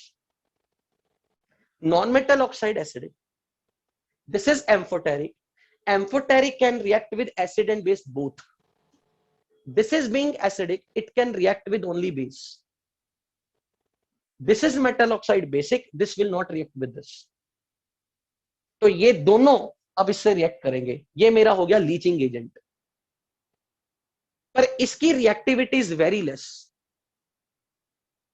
A: Non-metal oxide acidic. This is amphoteric. Amphoteric can react with acid and base both. This is being acidic, it can react with only base. This is metal oxide basic, this will not react with this. तो ये दोनों अब इससे रिएक्ट करेंगे। ये मेरा हो गया लीचिंग एजेंट, पर इसकी रिएक्टिविटी इज वेरी लेस।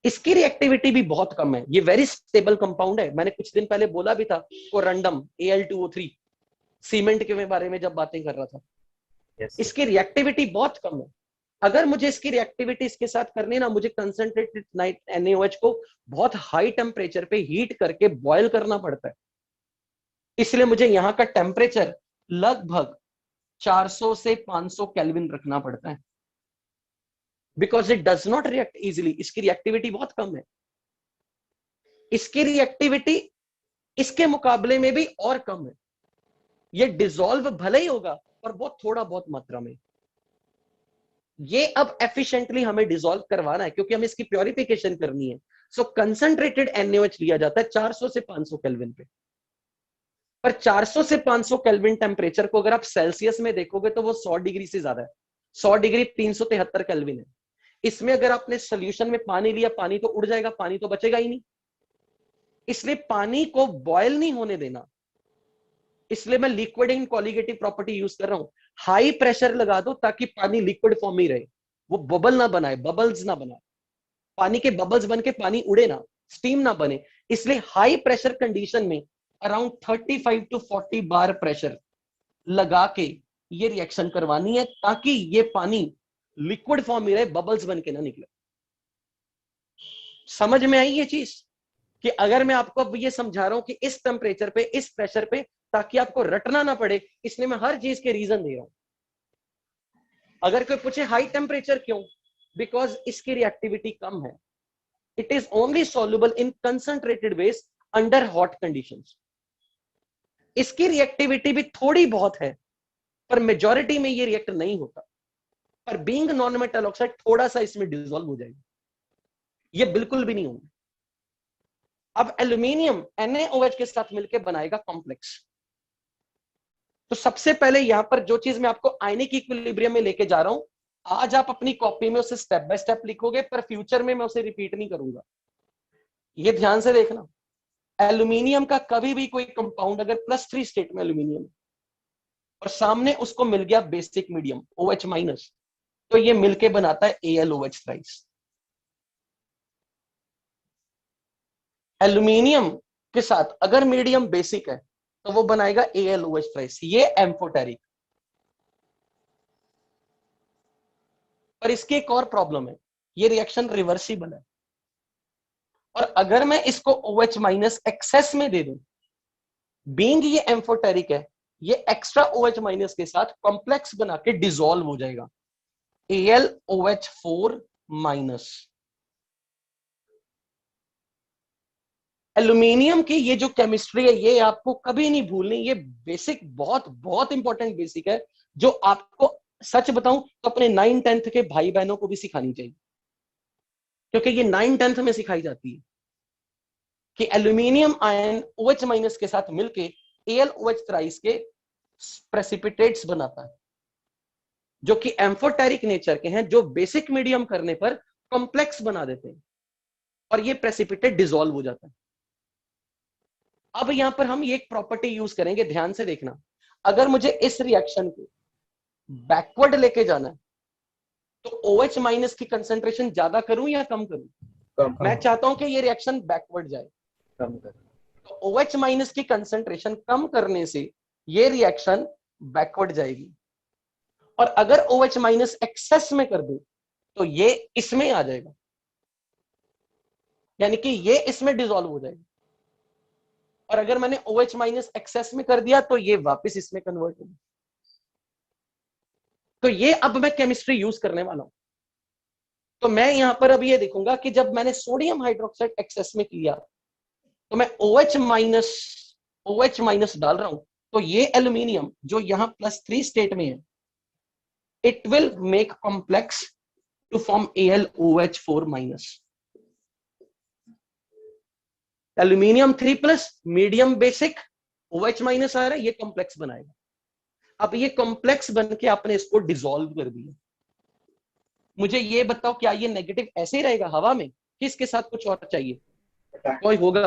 A: इसकी रिएक्टिविटी भी बहुत कम है। ये वेरी स्टेबल कंपाउंड है। मैंने कुछ दिन पहले बोला भी था कोरंडम Al2O3 सीमेंट के बारे में जब बातें कर रहा था। इसकी रिएक्टिविटी बहुत कम है। अगर मुझे इसकी रिएक्टिविटी इसके साथ करनी ना, मुझे कंसंट्रेटेड NaOH को बहुत हाई टेम्परेचर पे हीट करके बॉयल करना पड़ता है। इसलिए मुझे यहाँ का टेम्परेचर लगभग 400 से 500 केल्विन रखना पड़ता है, because it does not react easily. इसकी रिएक्टिविटी बहुत कम है। इसकी रिएक्टिविटी इसके मुकाबले में भी और कम है। ये डिसॉल्व भले ही होगा पर बहुत थोड़ा बहुत मात्रा में। ये अब एफिशिएंटली हमें डिसॉल्व करवाना है, क्योंकि हमें इसकी प्योरिफिकेशन करनी है। सो कंसंट्रेटेड NaOH लिया जाता है 400 से 500 केल्विन पे। पर 400 से 500 केल्विन टेम्परेचर को अगर आप सेल्सियस में देखोगे तो वो 100 डिग्री से ज्यादा है। 100 डिग्री 373 केल्विन है। इसमें अगर आपने सोल्यूशन में पानी लिया, पानी तो उड़ जाएगा, पानी तो बचेगा ही नहीं। इसलिए पानी को बॉयल नहीं होने देना। इसलिए मैं liquid in colligative property use कर रहा हूं। हाई प्रेशर लगा दो ताकि पानी लिक्विड फॉर्म में रहे, वो बबल ना बनाए, बबल्स ना बनाए, पानी के बबल्स बन के पानी उड़े ना, स्टीम ना बने। इसलिए हाई प्रेशर कंडीशन में अराउंड 35 to 40 बार प्रेशर लगा के ये रिएक्शन करवानी है, ताकि ये पानी लिक्विड फॉर्म में रहे, बबल्स बन के ना निकले। समझ में आई ये चीज? कि अगर मैं आपको अब ये समझा रहा हूं कि इस टेम्परेचर पे, इस प्रेशर पे, ताकि आपको रटना ना पड़े, इसलिए मैं हर चीज के रीजन दे रहा हूं। अगर कोई पूछे हाई टेम्परेचर क्यों, बिकॉज इसकी रिएक्टिविटी कम है। It is only soluble in concentrated base under hot conditions. इसकी रिएक्टिविटी भी थोड़ी बहुत है, पर मेजॉरिटी में ये रिएक्ट नहीं होता। पर बीइंग नॉन मेटल ऑक्साइड थोड़ा सा इसमें डिसॉल्व हो जाएगा, ये बिल्कुल भी नहीं होंगे। अब एल्यूमिनियम NaOH के साथ मिलकर बनाएगा कॉम्प्लेक्स। तो सबसे पहले यहां पर जो चीज मैं आपको आयनिक इक्विलिब्रियम में लेके जा रहा हूं, आज आप अपनी कॉपी में उसे स्टेप बाय स्टेप लिखोगे, पर फ्यूचर में मैं उसे रिपीट नहीं करूंगा। ये ध्यान से देखना, एल्यूमिनियम का कभी भी कोई कंपाउंड अगर +3 स्टेट में एल्यूमिनियम और सामने उसको मिल गया बेसिक मीडियम OH-, तो ये मिलके बनाता है AlOH थ्राइस। एल्यूमिनियम के साथ अगर मीडियम बेसिक है तो वो बनाएगा AlOH थ्राइस, ये एम्फोटेरिक। पर इसकी एक और प्रॉब्लम है, ये रिएक्शन रिवर्सिबल है, और अगर मैं इसको OH- एक्सेस में दे दूं, बीइंग ये एम्फोटेरिक है, ये एक्स्ट्रा OH- के साथ कॉम्प्लेक्स बना के डिसॉल्व हो जाएगा, AlOH4-। एल्यूमिनियम की ये जो केमिस्ट्री है ये आपको कभी नहीं भूलनी, ये बेसिक बहुत बहुत इंपॉर्टेंट बेसिक है, जो आपको सच बताऊं तो अपने 9-10 के भाई बहनों को भी सिखानी चाहिए, क्योंकि ये 9-10 में सिखाई जाती है कि एल्यूमिनियम आयन OH- के साथ मिलके AlOH थ्राइस के प्रेसिपिटेट्स बनाता है, जो कि एम्फोटेरिक नेचर के हैं, जो बेसिक मीडियम करने पर कॉम्प्लेक्स बना देते हैं और ये प्रेसिपिटेट डिसॉल्व हो जाता है। अब यहां पर हम ये एक प्रॉपर्टी यूज करेंगे, ध्यान से देखना। अगर मुझे इस रिएक्शन को बैकवर्ड लेके जाना है तो OH- की कंसेंट्रेशन ज्यादा करूं या कम करूं? मैं चाहता हूं कि ये रिएक्शन बैकवर्ड जाए,
D: कम कर।
A: तो OH- की कंसेंट्रेशन कम करने से ये रिएक्शन बैकवर्ड जाएगी, और अगर OH- एक्सेस में कर दूं तो ये इसमें आ जाएगा, यानी कि ये इसमें डिसॉल्व हो जाएगा, और अगर मैंने OH- एक्सेस में कर दिया तो ये वापस इसमें कन्वर्ट होगा। तो ये अब मैं केमिस्ट्री यूज करने वाला हूं। तो मैं यहां पर अब ये देखूंगा कि जब मैंने सोडियम हाइड्रोक्साइड एक्सेस में किया तो मैं OH- डाल रहा हूं, तो ये एल्यूमिनियम जो यहां +3 स्टेट में है, it will make complex to form AlOH4-। Aluminium 3+, medium basic, OH- आ रहा है, ये कॉम्प्लेक्स बनाएगा। अब ये कॉम्प्लेक्स बन के आपने इसको डिसॉल्व कर दिया। मुझे ये बताओ, क्या ये नेगेटिव ऐसे ही रहेगा हवा में, किसके साथ कुछ और चाहिए? कोई होगा?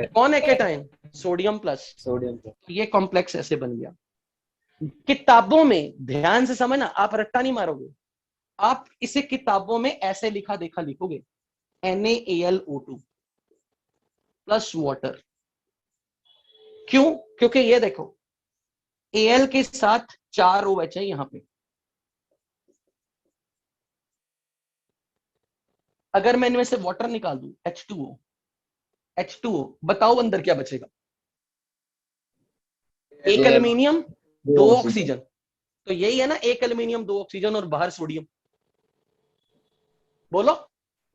A: कौन है कैटायन? सोडियम+।
D: सोडियम।
A: ये कॉम्प्लेक्स ऐसे बन गया। किताबों में ध्यान से समझना, आप रट्टा नहीं मारोगे, आप इसे किताबों में ऐसे लिखा देखा लिखोगे, NaAlO2 प्लस वाटर। क्यों? क्योंकि ये देखो Al के साथ 4 OH है यहां पे, अगर मैं इनमें से वाटर निकाल दूं H2O, बताओ अंदर क्या बचेगा? एक एल्यूमिनियम 2 ऑक्सीजन, तो यही है ना, एक एल्यूमिनियम 2 ऑक्सीजन और बाहर सोडियम। बोलो।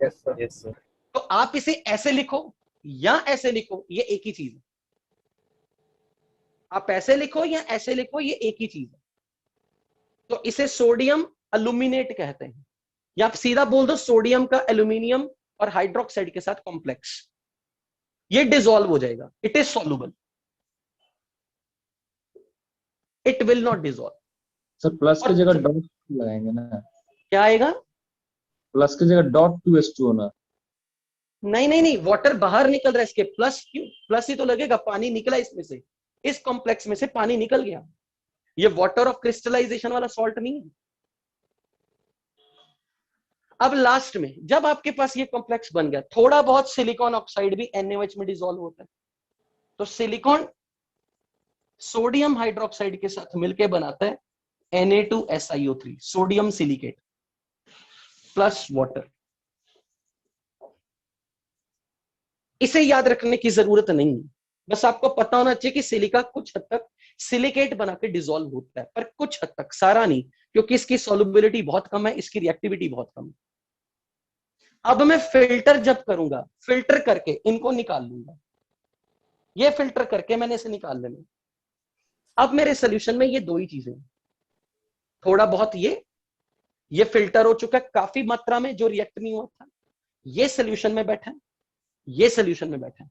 D: Yes sir, yes sir.
A: तो आप इसे ऐसे लिखो या ऐसे लिखो, ये एक ही चीज है। आप ऐसे लिखो या ऐसे लिखो, ये एक ही चीज है। तो इसे सोडियम अल्यूमिनेट कहते हैं, या आप सीधा बोल दो सोडियम का एल्यूमिनियम और हाइड्रोक्साइड के साथ कॉम्प्लेक्स, ये डिसॉल्व हो जाएगा, it is soluble, it will not dissolve.
D: Sir plus की जगह डॉट लगाएंगे ना?
A: क्या आएगा?
D: प्लस की जगह .2H2 होना।
A: नहीं नहीं नहीं, वाटर बाहर निकल रहा है इसके, प्लस क्यों? प्लस ही तो लगेगा, पानी निकला इसमें से, इस कॉम्प्लेक्स में से पानी निकल गया। ये वाटर ऑफ क्रिस्टलाइजेशन वाला सॉल्ट नहीं है। अब लास्ट में जब आपके पास ये कॉम्प्लेक्स बन गया, थोड़ा बहुत सिलिकॉन ऑक्साइड भी NaOH में डिसॉल्व होता है, तो सिलिकॉन सोडियम हाइड्रोक्साइड के साथ मिलकर बनाता है Na2SiO3, sodium silicate plus water. इसे याद रखने की जरूरत नहीं है, बस आपको पता होना चाहिए कि सिलिका कुछ हद तक सिलिकेट बना के डिसॉल्व होता है, पर कुछ हद तक, सारा नहीं, क्योंकि इसकी सॉल्युबिलिटी बहुत कम है, इसकी रिएक्टिविटी बहुत कम है। अब मैं फिल्टर जब करूंगा, फिल्टर करके इनको निकाल लूंगा, ये फिल्टर करके मैंने इसे निकाल लेना। अब मेरे सोल्यूशन में ये दो ही चीजें, थोड़ा बहुत ये फिल्टर हो चुका है काफी मात्रा में, जो रिएक्ट नहीं हुआ था, ये सोल्यूशन में बैठा है, ये सोल्यूशन में बैठा है।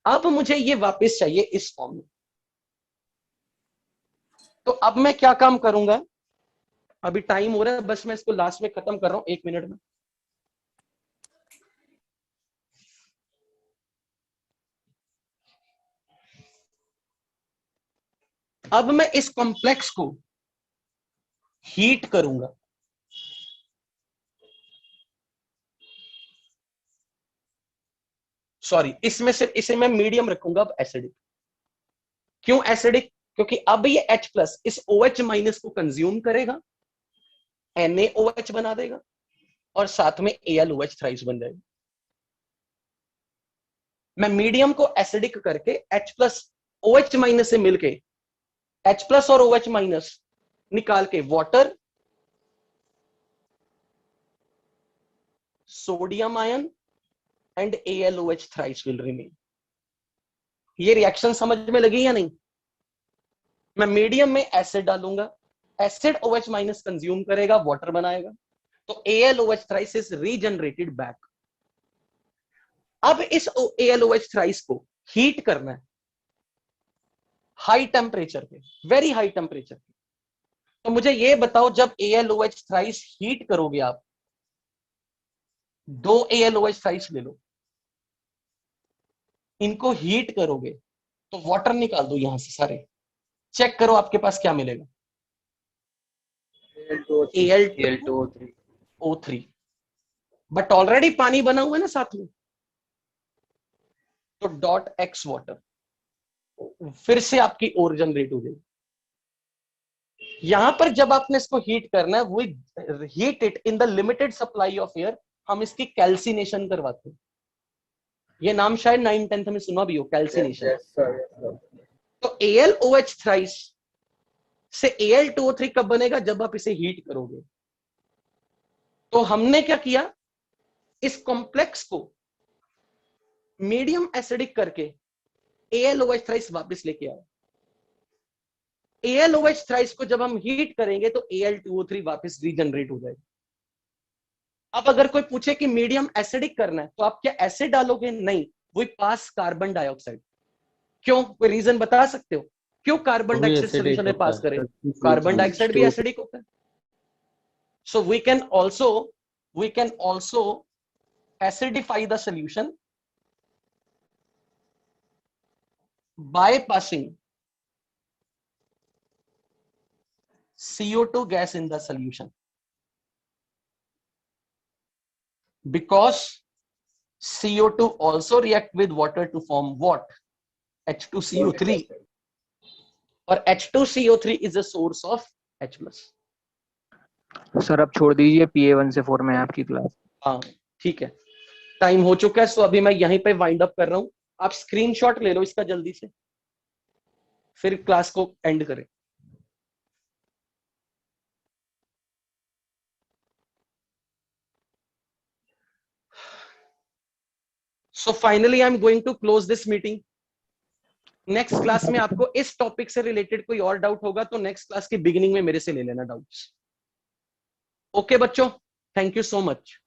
A: अब मुझे ये वापस चाहिए इस फॉर्म में। तो अब मैं क्या काम करूंगा, अभी टाइम हो रहा है, बस मैं इसको लास्ट में खत्म कर रहा हूं 1 मिनट में। अब मैं इस कॉम्प्लेक्स को हीट करूंगा। सॉरी, इसमें से इसे मैं मीडियम रखूंगा अब एसिडिक। क्यों एसिडिक? क्योंकि अब ये H+ इस OH- को कंज्यूम करेगा, NaOH बना देगा और साथ में AlOH थ्राइस बन जाएगा। मैं मीडियम को एसिडिक करके H+ OH- से मिलके H+ और OH- निकाल के water, sodium ion and AlOH thrice will remain. ये रिएक्शन समझ में लगी या नहीं? मैं मीडियम में एसिड डालूंगा, एसिड OH- कंज्यूम करेगा, वाटर बनाएगा, तो AlOH thrice is regenerated back. अब इस AlOH थ्राइस को हीट करना है हाई टेम्परेचर पे, वेरी हाई टेम्परेचर पे। तो मुझे ये बताओ, जब AlOH थ्राइस हीट करोगे आप, 2 AlOH थ्राइस ले लो, इनको हीट करोगे तो वाटर निकाल दो यहां से सारे, चेक करो आपके पास क्या मिलेगा। Al2O3, बट ऑलरेडी पानी बना हुआ है ना साथ में, तो .X वाटर फिर से आपकी और जनरेट हो जाएगी। यहां पर जब आपने इसको हीट करना है, वो heat it in the limited supply of air, हम इसकी कैल्सिनेशन करवाते हैं। ये नाम शायद 9th-10th में सुना भी हो, कैल्सिनेशन। तो AlOH थ्राइस से Al2O3 कब बनेगा? जब आप इसे हीट करोगे। तो हमने क्या किया, इस कॉम्प्लेक्स को मीडियम एसिडिक करके AlOH थ्राइस वापस लेके आए। AlOH थ्राइस को जब हम हीट करेंगे तो Al2O3 वापस रीजनरेट हो जाएगा। अब अगर कोई पूछे कि मीडियम एसिडिक करना है, तो आप क्या एसिड डालोगे? नहीं, वही पास कार्बन डाइऑक्साइड। क्यों? कोई रीजन बता सकते हो क्यों कार्बन डाइऑक्साइड सोल्यूशन में पास करे? कार्बन डाइऑक्साइड भी एसिडिक होता है। So we can also acidify the solution by passing CO2 gas in the solution, because CO2 also react with water to form what? H2CO3, और H2CO3 is a source of H+.
E: Sir अब छोड़ दीजिए, PA1 से 4 में है आपकी क्लास।
A: हाँ ठीक है, टाइम हो चुका है, सो अभी मैं यहीं पे वाइंड अप कर रहा हूं। आप स्क्रीनशॉट ले लो इसका जल्दी से, फिर क्लास को एंड करें। So finally I am going to close this meeting. Next class में आपको इस टॉपिक से रिलेटेड कोई और डाउट होगा तो नेक्स्ट क्लास की बिगिनिंग में मेरे से ले लेना डाउट्स। ओके बच्चों, थैंक यू सो मच।